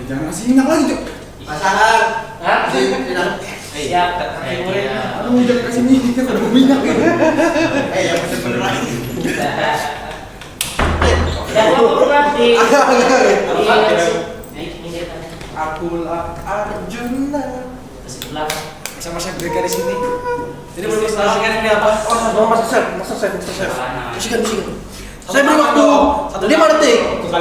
Speaker 2: Jangan kasih minyak lagi, Cok.
Speaker 4: Masalah.
Speaker 1: Hah? Siap.
Speaker 2: Aduh, jangan kasih minyak, ada minyak ya.
Speaker 4: Yang bener-bener.
Speaker 1: Ya pernah di
Speaker 4: Akulah Arjuna.
Speaker 1: sebelah.
Speaker 3: Sama saya berikan di sini. Jadi belum diselesaikan ini apa?
Speaker 4: Oh, masak chef. Musikan. Saya beri waktu 5 detik. 1.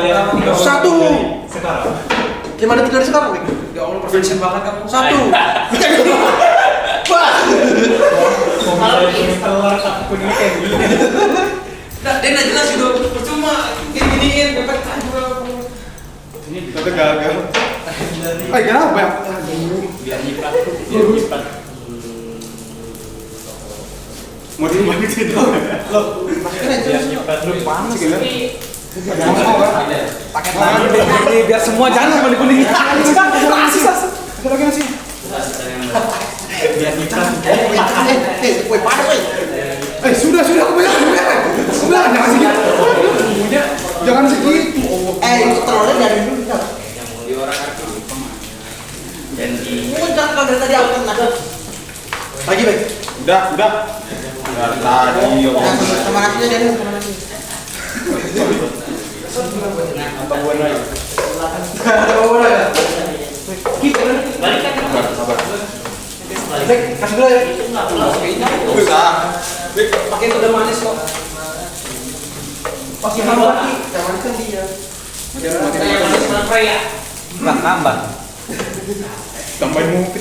Speaker 4: 5 detik dari sekarang, Mik.
Speaker 3: Ya Allah, perfection banget kamu.
Speaker 4: 1.
Speaker 1: Kalau ini
Speaker 2: Telur satu kuning kayak gini.
Speaker 3: Nah, dia nggak jelas gitu. Percuma gini-giniin, dapat
Speaker 2: Ini kita gagal. Kenapa ya?
Speaker 6: Biar nyipat.
Speaker 2: Mau dibagi itu.
Speaker 4: Loh, masukin aja.
Speaker 6: Biar nyipat lu
Speaker 2: Panas gitu.
Speaker 3: pakai tangan ini biar semua jangan cuma dikuning.
Speaker 2: Ada lagi nasi.
Speaker 6: biar nyipat.
Speaker 4: Woi, panas, woi.
Speaker 2: Sudah kebanyakan. Jangan segitu. Jangan segitu.
Speaker 4: Itu telurnya dari dulu kita.
Speaker 5: Di orang aku dan di
Speaker 4: Muncul kalau dari tadi aku kena. Lagi, Bek.
Speaker 2: Udah. Dari tadi ya.
Speaker 4: Sama nasinya dari sama nasi.
Speaker 2: Tambah gua lagi.
Speaker 1: balikan.
Speaker 2: Sabar.
Speaker 4: Bek, kasih dulu ya.
Speaker 1: Itu nggak pulang.
Speaker 2: Bisa.
Speaker 3: Pakai udah manis kok.
Speaker 4: Masih nambah lagi. Yang manis kan dia.
Speaker 1: Saya manis berapa ya?
Speaker 6: Nambah.
Speaker 2: Tambahin mungkin.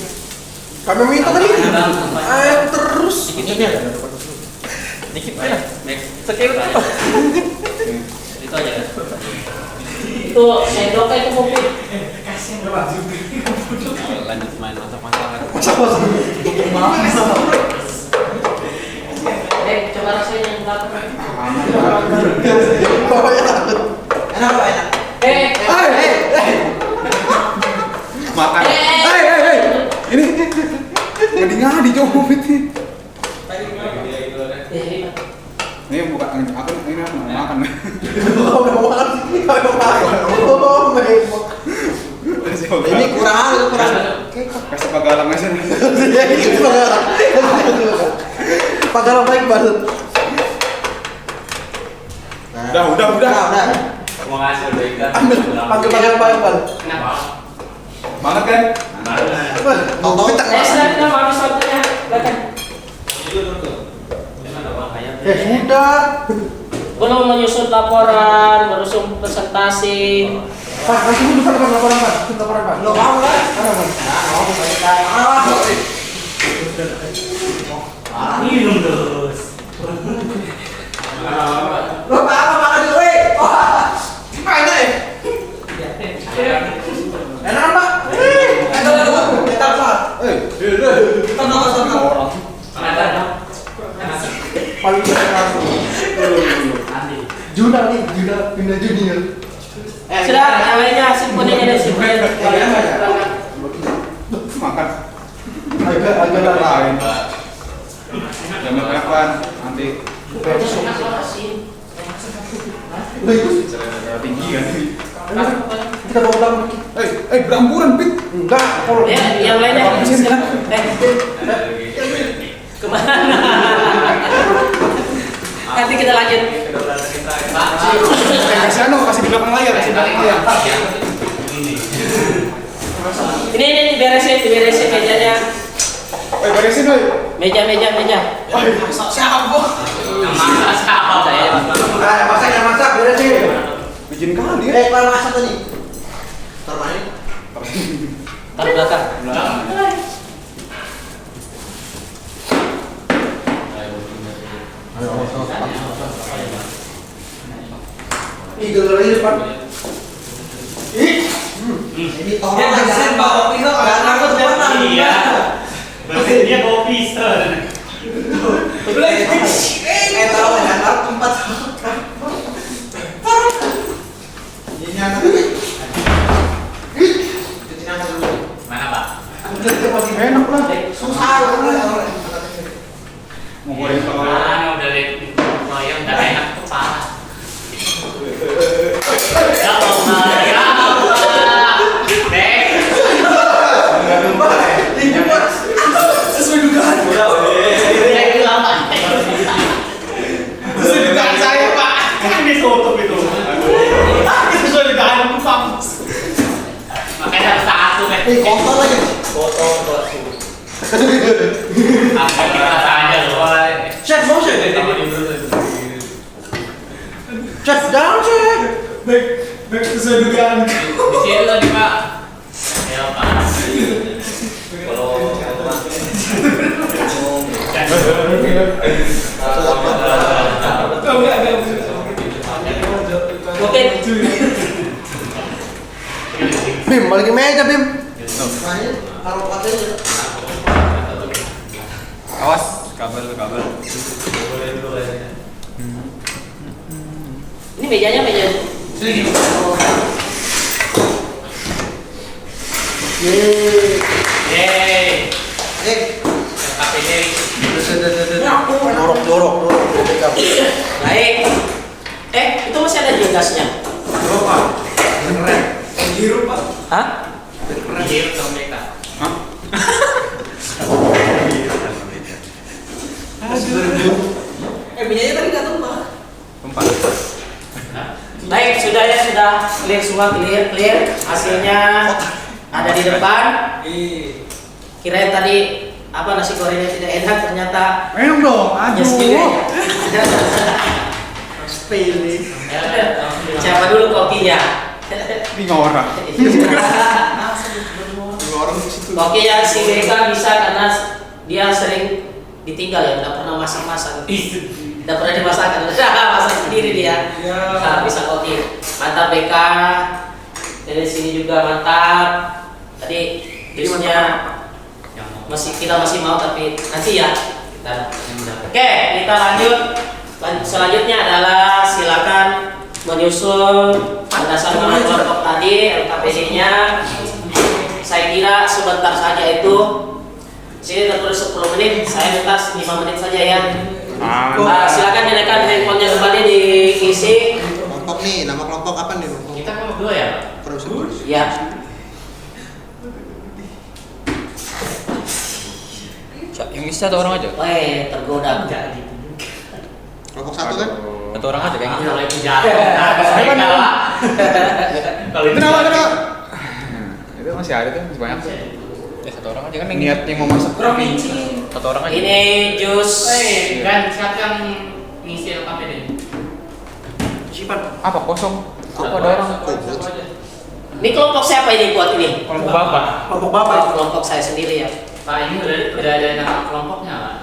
Speaker 4: Kami minta tadi. Ayo terus.
Speaker 6: Dikit aja.
Speaker 1: Sekilo. Itu aja kan. Itu sendoknya itu mungkin.
Speaker 6: Lanjut main masak-masakan.
Speaker 1: Coba rasain yang belakang.
Speaker 4: Bapaknya takut. Enak apa enak?
Speaker 2: Makan. Ini ngadi coba ini. Ini bukan aku ini mau makan.
Speaker 4: Ini kurang.
Speaker 2: Kasih pagalang aja.
Speaker 4: Pagalang baik banget.
Speaker 2: Udah.
Speaker 5: mau ngasih udah ikan.
Speaker 4: Panggil banget.
Speaker 1: Kenapa?
Speaker 2: Banget kan?
Speaker 4: Tau kita
Speaker 1: Sudah kita mau waktunya. Belakang.
Speaker 4: sudah.
Speaker 1: Belum menyusun laporan, menyusun presentasi.
Speaker 4: Pak, kasih dulu laporan, Pak. Lo mau lah.
Speaker 1: Minum terus.
Speaker 4: Lo apa makan dulu, weh? Gimana ya? Enak, Pak. Kita Pak. Kita nonton orang. Paling besar. Junior.
Speaker 1: Sudah, yang lainnya simpunin ini simpunin.
Speaker 2: Makan. Agak lain. Jangan kapan nanti tinggi kan?
Speaker 4: Kita bawa pulang.
Speaker 2: Beramburan, Pit.
Speaker 4: Enggak, kalau
Speaker 1: Ya, yang lainnya. Kemana? Nanti kita lanjut.
Speaker 2: Kasih di belakang layar,
Speaker 1: Ini beresin mejanya.
Speaker 2: beresin,
Speaker 1: Meja.
Speaker 2: Siapa?
Speaker 1: Saya.
Speaker 4: masak, beresin.
Speaker 2: Bikin kali ya.
Speaker 4: Kalau masak tadi. Termain.
Speaker 1: Taruh belakang.
Speaker 4: Ih, gelar di depan. Ini orang aja bawa pisau kan aku teman.
Speaker 6: Iya. Dia bawa pisau.
Speaker 4: Tahu kan tempat. Ini anak.
Speaker 5: Mana Pak?
Speaker 4: Masih enak lah. Susah lah.
Speaker 2: Mau goreng telur.
Speaker 5: Udah lihat loyang udah enak kepala. Ya Allah. Dek.
Speaker 4: Ini buat sesuai dugaan.
Speaker 5: Dek lama.
Speaker 6: Sesuai dugaan saya, Pak. Kan ditutup itu. Sesuai dugaan aku, Pak.
Speaker 5: Makanya harus satu kan.
Speaker 4: Kotor lagi.
Speaker 5: Apa kita saja loh.
Speaker 4: Chef, mau chef? Chef, jangan chef.
Speaker 6: Baik sesuai dugaan.
Speaker 5: Di sini tadi Pak. Ya Pak.
Speaker 1: Oke.
Speaker 4: Bim, balikin meja Bim. Taruh patenya.
Speaker 2: Awas, kabel.
Speaker 1: Ini mejanya meja. Oh.
Speaker 5: Yeay. KPD.
Speaker 4: Dorok.
Speaker 1: Baik. Itu masih ada gasnya.
Speaker 6: Hirup, Pak.
Speaker 1: Hah?
Speaker 5: Hirup sama mereka.
Speaker 1: Minyaknya tadi datang Pak. Baik, sudah clear semua, clear. Hasilnya ada di depan. Kirain tadi nasi gorengnya tidak enak, ternyata
Speaker 2: Enak dong, aduh.
Speaker 1: Siapa dulu kopinya?
Speaker 2: Ini orang.
Speaker 1: Koki yang si Beka bisa karena dia sering ditinggal ya, tidak pernah masak-masak. Tidak pernah dimasakan, masak sendiri dia. Nah, bisa koki. Mantap Beka. Dari sini juga mantap. Tadi jusnya kita masih mau tapi nanti ya. Oke, kita lanjut. Selanjutnya adalah silakan menyusul berdasarkan kelompok tadi LKPD-nya. Saya kira sebentar saja itu. Sini tertulis 10 menit, saya minta 5 menit saja ya. Silakan dinaikkan handphonenya kembali diisi.
Speaker 4: Kelompok nih, nama kelompok apa nih?
Speaker 5: Kita kelompok 2 ya?
Speaker 4: Terus.
Speaker 1: Ya.
Speaker 6: Yang isi satu orang aja.
Speaker 1: Tergoda.
Speaker 4: Kelompok 1 kan?
Speaker 6: Satu orang aja kayaknya.
Speaker 5: Kalau itu jatuh. Kalau itu
Speaker 2: Kenapa? Itu masih ada tuh, masih banyak tuh.
Speaker 6: Ya satu orang aja kan yang
Speaker 2: Niat yang mau masak.
Speaker 6: satu orang aja.
Speaker 1: Ini jus.
Speaker 5: kan siapkan ngisi LKPD.
Speaker 2: Apa kosong?
Speaker 6: Apa ada orang?
Speaker 1: Ini kelompok siapa ini buat ini?
Speaker 6: Kelompok bapak.
Speaker 1: Kelompok bapak. Kelompok saya sendiri ya.
Speaker 5: Pak, ini udah ada nama kelompoknya Pak.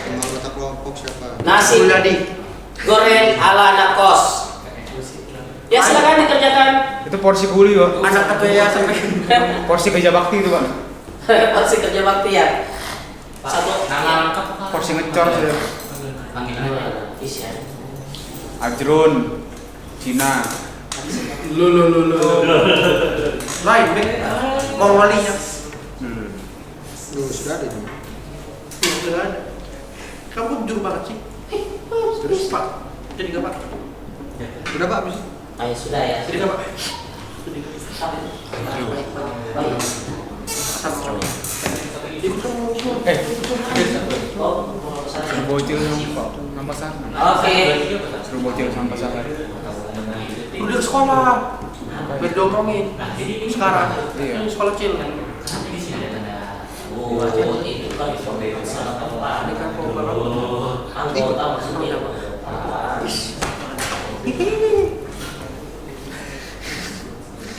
Speaker 4: Anggota kelompok siapa?
Speaker 1: Nasi goreng ala anak kos. Ya silakan dikerjakan.
Speaker 2: Itu porsi kuli, Pak.
Speaker 1: Anak ketua sampai
Speaker 2: Porsi kerja bakti itu, Pak.
Speaker 1: porsi kerja bakti ya. Satu
Speaker 5: Nama lengkap Pak.
Speaker 2: Porsi ngecor sudah.
Speaker 5: Panggilannya.
Speaker 1: isian.
Speaker 2: Ajrun, Cina.
Speaker 4: Lain, Bek. Mongolinya. Sudah ada itu. Sudah ada. Kamu jujur banget sih. Terus Pak, jadi nggak Pak? Sudah Pak, habis.
Speaker 1: Ayo sudah ya.
Speaker 3: Sudah Pak.
Speaker 1: Baik.
Speaker 2: Suruh bocil sampai sana.
Speaker 1: Oke.
Speaker 2: Suruh bocil sampai sana.
Speaker 3: Udah sekolah. Biar dongkrongin. Sekarang.
Speaker 2: Iya.
Speaker 3: Sekolah kecil.
Speaker 1: Oh, itu kan salah tempat.
Speaker 3: Ini kan program
Speaker 1: Anggota maksudnya.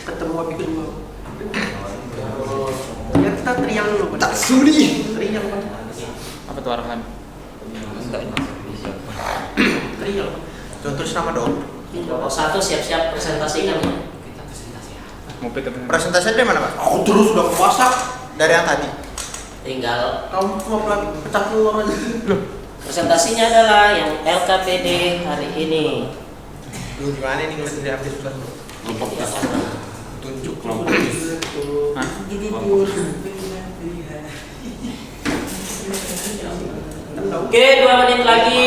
Speaker 3: ketemu Abi kedua. Ya kita teriang dulu.
Speaker 2: Tak sudi.
Speaker 3: Teriang Pak.
Speaker 2: Apa tuh arahan?
Speaker 3: Teriang.
Speaker 4: Terus nama dong.
Speaker 1: Kelompok 1 siap-siap presentasikan ya.
Speaker 2: Mau PT
Speaker 4: Presentasinya dari mana, Pak?
Speaker 3: Aku terus udah puasa.
Speaker 4: Dari yang tadi.
Speaker 1: Tinggal
Speaker 3: Kamu cuma pelan pecah telur aja.
Speaker 1: presentasinya adalah yang LKPD hari ini.
Speaker 4: Lu gimana nih ngeliat dari update susah dulu?
Speaker 2: tunjuk kelompok. Hah?
Speaker 1: Oke, 2 menit lagi.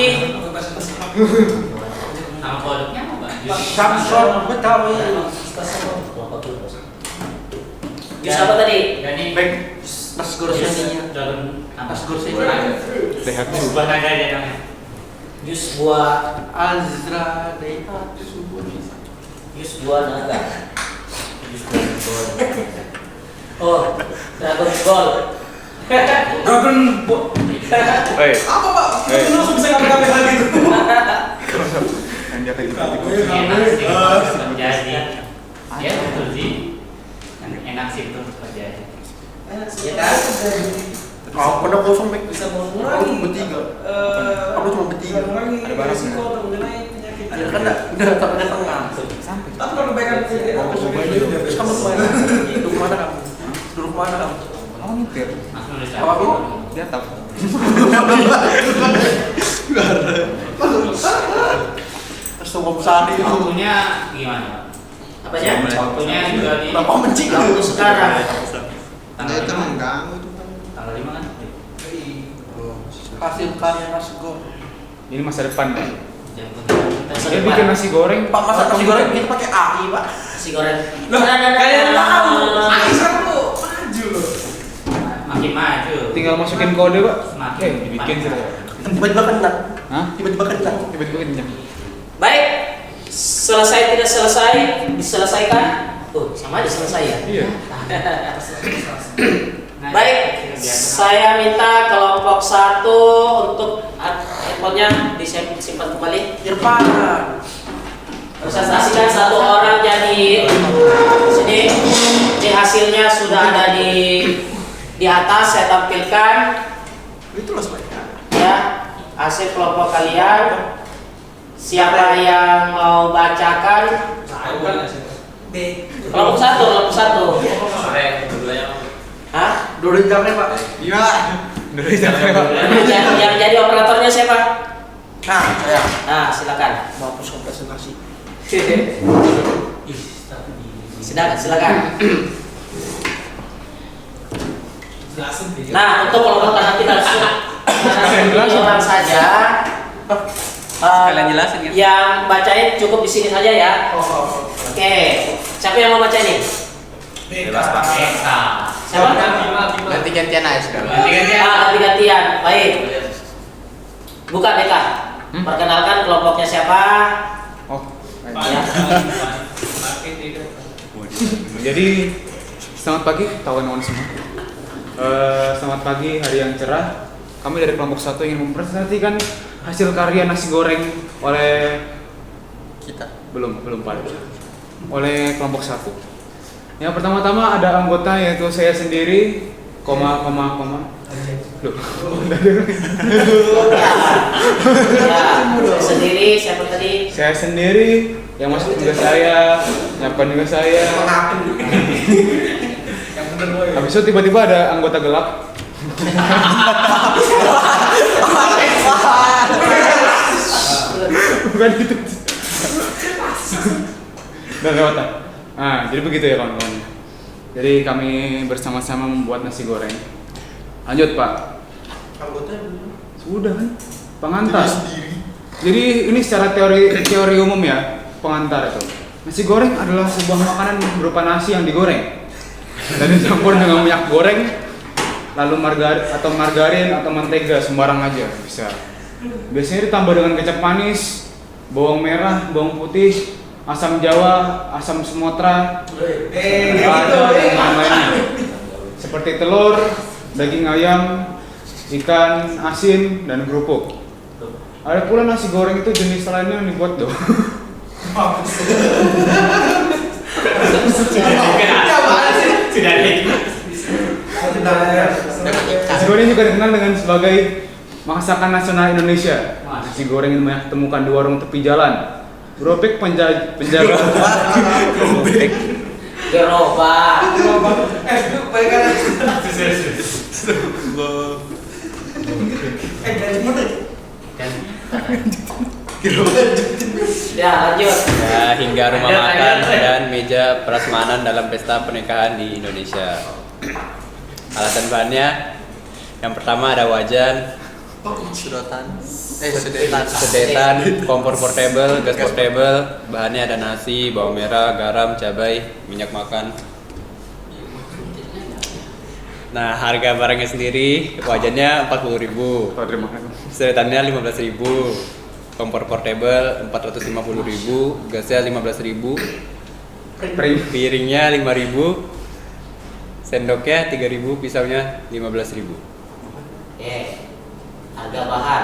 Speaker 5: Nama produknya apa?
Speaker 3: Samson Betawi.
Speaker 1: Jus apa tadi?
Speaker 3: Baik. Nasi goreng nantinya. Nasi goreng.
Speaker 2: Sehat tuh.
Speaker 5: Ubah aja namanya.
Speaker 1: Jus buah,
Speaker 3: Azra Daihat Subur.
Speaker 1: jus buah naga. Jus Dragon Ball. Oh, Dragon Ball.
Speaker 3: Dragon Ball.
Speaker 2: Hei,
Speaker 3: Apa Pak?
Speaker 2: Eh.
Speaker 3: Kita langsung bisa ngambil lagi itu.
Speaker 2: yang dia tadi
Speaker 5: Enak sih itu terjadi. Ya betul sih. Enak sih itu terjadi.
Speaker 1: Ya kan?
Speaker 3: Oh, pada kosong Mek.
Speaker 1: Bisa
Speaker 3: Aku
Speaker 1: mengurangi
Speaker 3: cuma bertiga. Aku cuma bertiga.
Speaker 2: Ada barang
Speaker 3: Ya kan udah sampai tengah.
Speaker 2: sampai.
Speaker 3: Tapi kalau kebaikan terus kamu kemana? Duduk mana kamu? Duduk mana kamu?
Speaker 2: Kamu nyetir.
Speaker 5: Langsung udah
Speaker 3: Apa Bu?
Speaker 2: Di atap.
Speaker 3: Sungguh sari itu.
Speaker 5: Waktunya gimana?
Speaker 1: Apanya?
Speaker 5: Waktunya juga di
Speaker 3: Bapak benci
Speaker 1: Waktu sekarang.
Speaker 5: tanggal
Speaker 4: Itu
Speaker 5: 5.
Speaker 4: mengganggu itu kan.
Speaker 5: Tanggal 5 kan?
Speaker 3: Hasil karya nasi goreng.
Speaker 2: Ini masa depan, Pak.
Speaker 5: Jam kita
Speaker 1: Masa
Speaker 2: Dia
Speaker 1: depan.
Speaker 2: bikin nasi goreng.
Speaker 3: Pak masak nasi goreng kita pakai aki Pak.
Speaker 1: Nasi goreng.
Speaker 3: Kalian tahu. Aki sekarang tuh maju loh.
Speaker 5: makin maju.
Speaker 2: Tinggal masukin kode, Pak.
Speaker 5: Semakin
Speaker 2: Dibikin sih.
Speaker 3: Tiba-tiba kena.
Speaker 2: Hah?
Speaker 3: Tiba-tiba kena.
Speaker 2: Tiba-tiba kencang.
Speaker 1: Baik. Selesai tidak selesai diselesaikan. Oh, sama aja selesai ya.
Speaker 2: Iya.
Speaker 1: Baik, saya minta kelompok 1 untuk handphonenya disimpan kembali.
Speaker 3: Irfan.
Speaker 1: Presentasikan 1 orang jadi sini. Ini hasilnya sudah ada di atas saya tampilkan.
Speaker 3: Itu loh sebenarnya.
Speaker 1: Ya, hasil kelompok kalian. Siapa yang mau bacakan? Kelompok 1, kelompok 1. Hah?
Speaker 3: Dua jamnya Pak.
Speaker 4: Iya.
Speaker 2: Dari jangan, Pak.
Speaker 1: Yang jadi operatornya siapa?
Speaker 3: Nah, saya.
Speaker 1: Nah, silakan.
Speaker 3: Mau hapus presentasi.
Speaker 1: Silakan. Nah, untuk kelompok karena kita ini orang saja.
Speaker 6: Kalian jelasin ya.
Speaker 1: Yang bacain cukup di sini saja ya. Oke. Siapa yang mau baca ini?
Speaker 6: Bebas Pak.
Speaker 1: Siapa?
Speaker 4: Nanti gantian aja sekarang.
Speaker 1: Ganti-gantian. Baik. Buka BK. Perkenalkan kelompoknya siapa?
Speaker 2: Oh.
Speaker 1: Ya.
Speaker 2: Jadi selamat pagi kawan-kawan semua. Selamat pagi, hari yang cerah. Kami dari kelompok 1 ingin mempresentasikan hasil karya nasi goreng oleh
Speaker 4: Kita.
Speaker 2: belum pada oleh kelompok 1. Yang pertama-tama ada anggota yaitu saya sendiri, koma. Loh.
Speaker 1: Ya, sendiri siapa tadi?
Speaker 2: Saya sendiri, yang masuk juga saya, nyiapkan juga saya. Habis itu tiba-tiba ada anggota gelap. Bukan gitu. Dan lewat. Nah, jadi begitu ya kawan-kawan. Jadi kami bersama-sama membuat nasi goreng. Lanjut Pak.
Speaker 3: Anggotanya belum.
Speaker 2: Sudah kan? Pengantar. Jadi ini secara teori umum ya, pengantar itu. Nasi goreng adalah sebuah makanan berupa nasi yang digoreng dan dicampur dengan minyak goreng, lalu margarin atau mentega sembarang aja bisa. Biasanya ditambah dengan kecap manis, bawang merah, bawang putih, asam Jawa, asam Sumatera, ada lainnya seperti telur, daging ayam, ikan asin, dan kerupuk. Ada pula nasi goreng itu jenis lainnya yang dibuat doh. Nasi goreng juga dikenal dengan sebagai masakan nasional Indonesia. Nasi goreng yang banyak temukan di warung tepi jalan. Gerobak penjaga.
Speaker 1: Gerobak. Ya lanjut.
Speaker 6: Ya, hingga rumah makan dan meja prasmanan dalam pesta pernikahan di Indonesia. Alasan bahannya, yang pertama ada wajan, sedetan, kompor portable, gas portable. Bahannya ada nasi, bawang merah, garam, cabai, minyak makan. Nah, harga barangnya sendiri, wajannya 40.000, sedetannya 15.000, kompor portable 450.000, gasnya 15.000, piringnya 5.000, sendoknya 3.000, pisaunya 15.000.
Speaker 1: Harga bahan.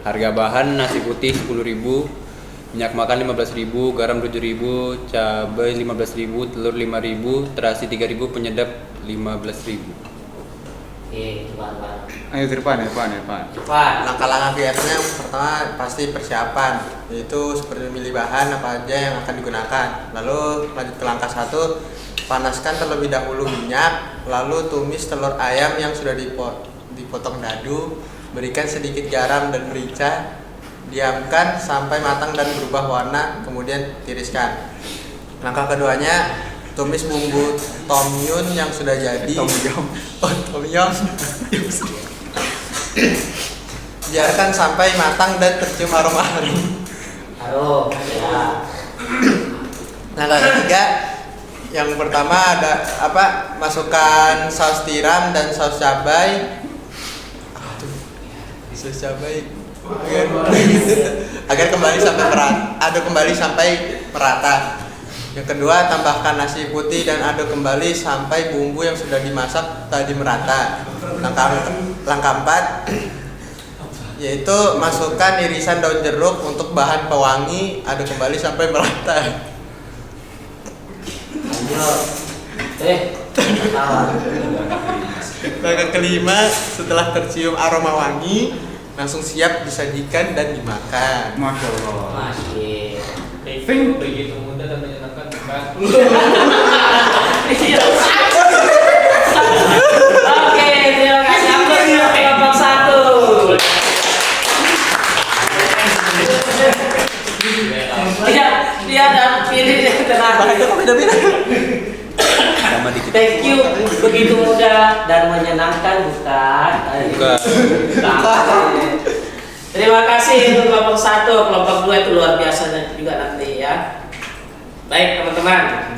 Speaker 6: Harga bahan nasi putih 10.000, minyak makan 15.000, garam 7.000, cabai 15.000, telur 5.000, terasi 3.000, penyedap 15.000.
Speaker 1: Coba.
Speaker 2: Ayo Irfan.
Speaker 4: Langkah-langkah biasanya yang pertama pasti persiapan, yaitu seperti memilih bahan apa aja yang akan digunakan. Lalu lanjut ke langkah 1, panaskan terlebih dahulu minyak, lalu tumis telur ayam yang sudah dipotong dadu, berikan sedikit garam dan merica, diamkan sampai matang dan berubah warna, kemudian tiriskan. Langkah keduanya, tumis bumbu tom yum yang sudah jadi. Tom yum. Biarkan sampai matang dan tercium aroma harum. Langkah ketiga, yang pertama ada masukkan saus tiram dan saus cabai. Saus cabai agar kembali sampai merata. Yang kedua, tambahkan nasi putih dan aduk kembali sampai bumbu yang sudah dimasak tadi merata. Langkah 4, yaitu masukkan irisan daun jeruk untuk bahan pewangi, aduk kembali sampai merata. Langkah kelima, setelah tercium aroma wangi, langsung siap disajikan dan dimakan.
Speaker 2: Masya Allah.
Speaker 6: Begitu mudah dan menyenangkan, bukan?
Speaker 1: Oke, terima kasih untuk kelompok 1. Dia dan pilih terakhir. Thank you, begitu mudah dan menyenangkan, bukan? Terima kasih untuk kelompok 1, kelompok 2 itu luar biasa juga nanti ya. Baik teman-teman,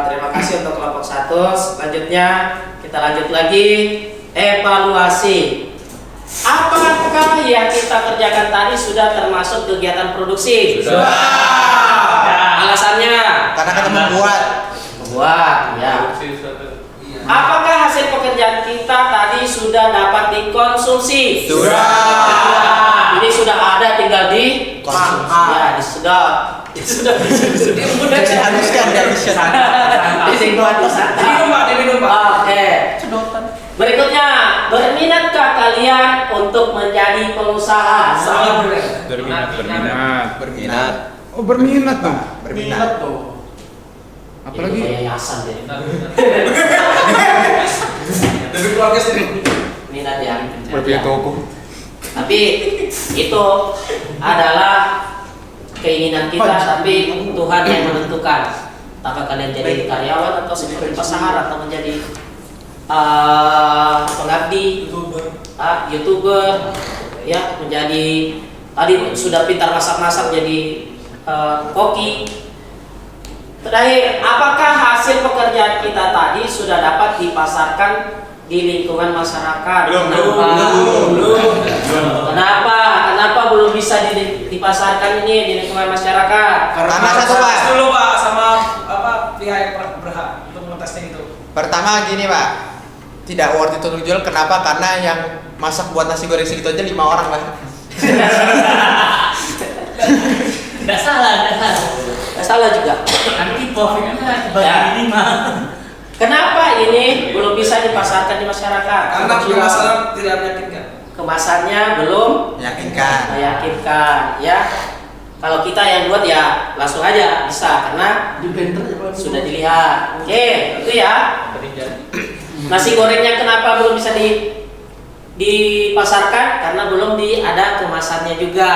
Speaker 1: terima kasih untuk kelompok 1. Selanjutnya kita lanjut lagi evaluasi. Apakah yang kita kerjakan tadi sudah termasuk kegiatan produksi?
Speaker 4: Sudah.
Speaker 1: Alasannya?
Speaker 4: Karena kita membuat,
Speaker 1: ya. Apakah hasil pekerjaan kita tadi sudah dapat dikonsumsi?
Speaker 4: Sudah.
Speaker 1: Ini sudah ada, tinggal dipangkas. Ya, sudah
Speaker 4: dihabiskan.
Speaker 1: Diminum. Oke. Berikutnya, berminatkah kalian untuk menjadi pengusaha?
Speaker 2: Berminat. Oh, berminat dong.
Speaker 4: Berminat.
Speaker 2: Apalagi
Speaker 1: yayasan deh.
Speaker 6: Dari keluarga sendiri.
Speaker 1: Minat ya.
Speaker 2: berpihak toko.
Speaker 1: Tapi itu adalah keinginan kita, tapi Tuhan yang menentukan. Apakah kalian jadi karyawan atau seperti pasangan atau menjadi pengabdi, YouTuber, ya menjadi tadi sudah pintar masak-masak jadi koki. Terakhir, apakah hasil pekerjaan kita tadi sudah dapat dipasarkan di lingkungan masyarakat? Kenapa belum bisa dipasarkan ini di lingkungan masyarakat?
Speaker 4: Karena satu Pak.
Speaker 3: Dulu Pak sama pihak yang berhak untuk mengetesnya itu.
Speaker 4: Pertama gini Pak, tidak worth it untuk dijual. Kenapa? Karena yang masak buat nasi goreng segitu aja 5 orang Pak.
Speaker 1: Nggak salah juga.
Speaker 10: Nanti profitnya
Speaker 1: Ya.
Speaker 10: bagi ini mah.
Speaker 1: Kenapa ini belum bisa dipasarkan di masyarakat?
Speaker 3: Karena pemasaran tidak meyakinkan.
Speaker 1: Kemasannya belum meyakinkan, ya. Kalau kita yang buat ya langsung aja bisa karena sudah dilihat. Oke, itu ya. Nasi gorengnya kenapa belum bisa dipasarkan? Karena belum ada kemasannya juga.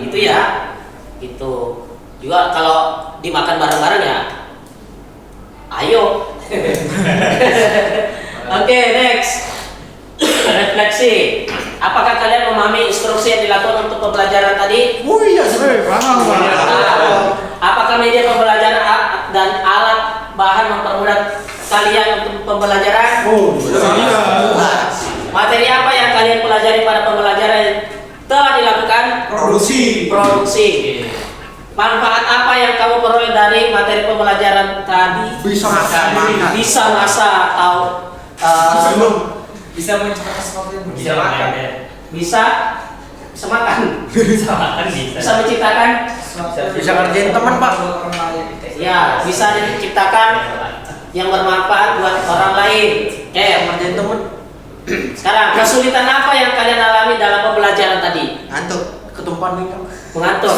Speaker 1: Itu ya. Gitu. Juga kalau dimakan bareng-bareng ya. Ayo. Oke, next. Refleksi. Apakah kalian memahami instruksi yang dilakukan untuk pembelajaran tadi?
Speaker 2: Oh iya, paham Pak.
Speaker 1: Apakah media pembelajaran dan alat bahan mempermudah kalian untuk pembelajaran?
Speaker 2: Oh, iya.
Speaker 1: Materi apa yang kalian pelajari pada pembelajaran yang telah dilakukan? Produksi. Manfaat apa yang kamu peroleh dari materi pembelajaran tadi? Bisa masak atau
Speaker 3: Bisa menciptakan sesuatu yang
Speaker 10: Bisa makan ya.
Speaker 1: bisa makan,
Speaker 10: Bisa makan bisa.
Speaker 1: bisa menciptakan,
Speaker 4: Bisa ngerjain teman Pak.
Speaker 1: ya bisa diciptakan yang bermanfaat buat orang lain. Oke,
Speaker 4: Ngerjain teman.
Speaker 1: sekarang kesulitan apa yang kalian alami dalam pembelajaran tadi?
Speaker 4: Ngantuk, ketumpahan minyak.
Speaker 1: Mengantuk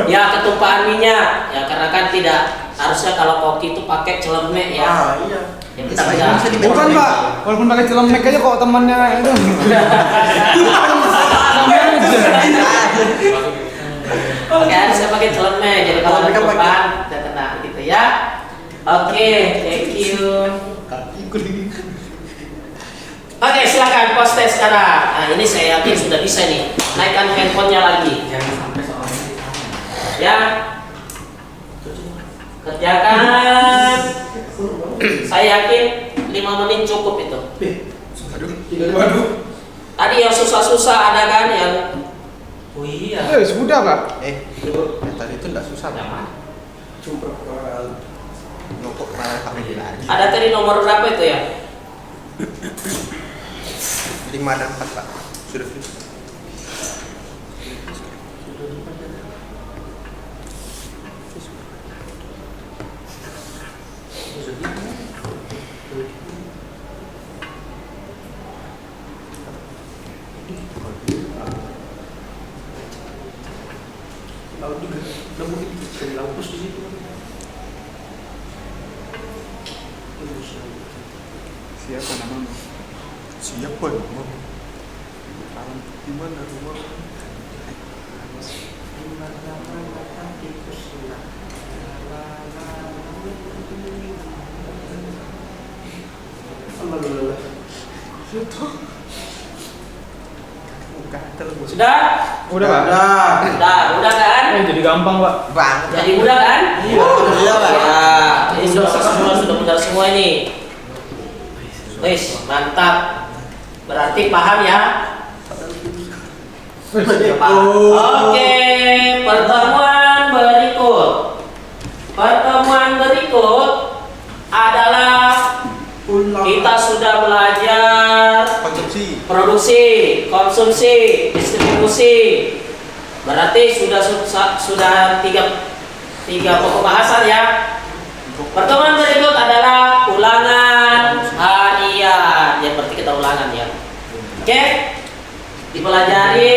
Speaker 1: ya, ketumpahan minyak ya, karena kan tidak harusnya kalau koki itu pakai celemek ya.
Speaker 4: Iya.
Speaker 1: Ya,
Speaker 4: Kita
Speaker 1: tidak.
Speaker 4: bisa
Speaker 2: Bukan Pak, walaupun pakai celemek aja kok temannya itu.
Speaker 1: Oke, harusnya pakai celemek jadi kalau
Speaker 4: Mereka
Speaker 1: ketumpahan tidak kena gitu ya. Oke, thank you. Oke, silakan post test sekarang. Nah, ini saya yakin sudah bisa nih. Naikkan handphonenya lagi.
Speaker 10: Jangan sampai soalnya.
Speaker 1: Ya. Kerjakan. Saya yakin 5 menit cukup itu. Tadi yang susah-susah ada kan yang
Speaker 10: Oh iya.
Speaker 2: Sudah Pak.
Speaker 4: Tadi itu enggak susah Pak. Cuma nopok malah kami lagi.
Speaker 1: ada tadi nomor berapa itu ya?
Speaker 4: 5 dan 4 Pak. Sudah.
Speaker 3: Laut juga, udah mungkin bisa dilapus di situ.
Speaker 2: Siapa namamu?
Speaker 4: Siapa nama? Di mana rumah?
Speaker 1: Sudah?
Speaker 2: Udah Pak.
Speaker 1: Udah kan?
Speaker 2: Jadi gampang Pak.
Speaker 4: Bang.
Speaker 1: Jadi mudah kan?
Speaker 4: Iya Pak.
Speaker 1: Ya, ini sudah mudah semua ini. Wis, mantap. Berarti paham ya? Oke, pertemuan berikut adalah kita sudah belajar produksi, konsumsi, distribusi. Berarti sudah tiga pokok bahasan ya. Pertemuan berikut adalah ulangan harian. Ya, berarti kita ulangan ya. Oke. Dipelajari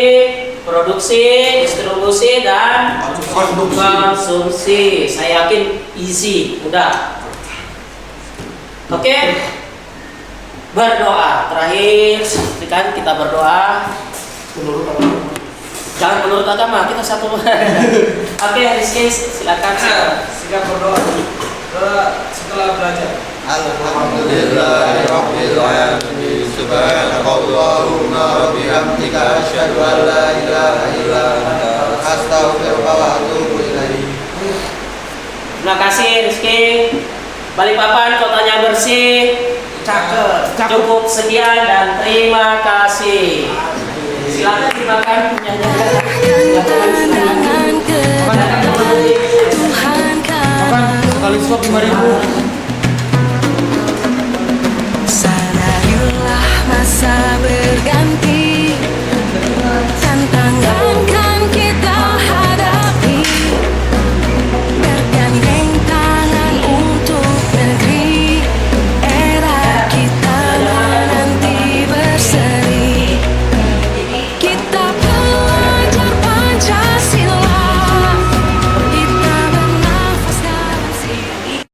Speaker 1: produksi, distribusi, dan konsumsi. Saya yakin easy, mudah. Oke. Berdoa. Terakhir, kan kita berdoa. Jangan menurut agama, kita satu. Oke, Rizky, silakan.
Speaker 3: Sikap berdoa setelah belajar.
Speaker 4: Alhamdulillahirabbil alamin. Subhanakallahumma wa bihamdika asyhadu an la ilaha illa anta astaghfiruka wa atubu ilaik.
Speaker 1: Terima kasih Rizky. Balikpapan kotanya bersih. Cakep. Cukup sekian dan terima kasih. Silakan dimakan penyanyi.
Speaker 9: Pandangan ke Tuhan kan
Speaker 2: Makan sekali suap 5.000.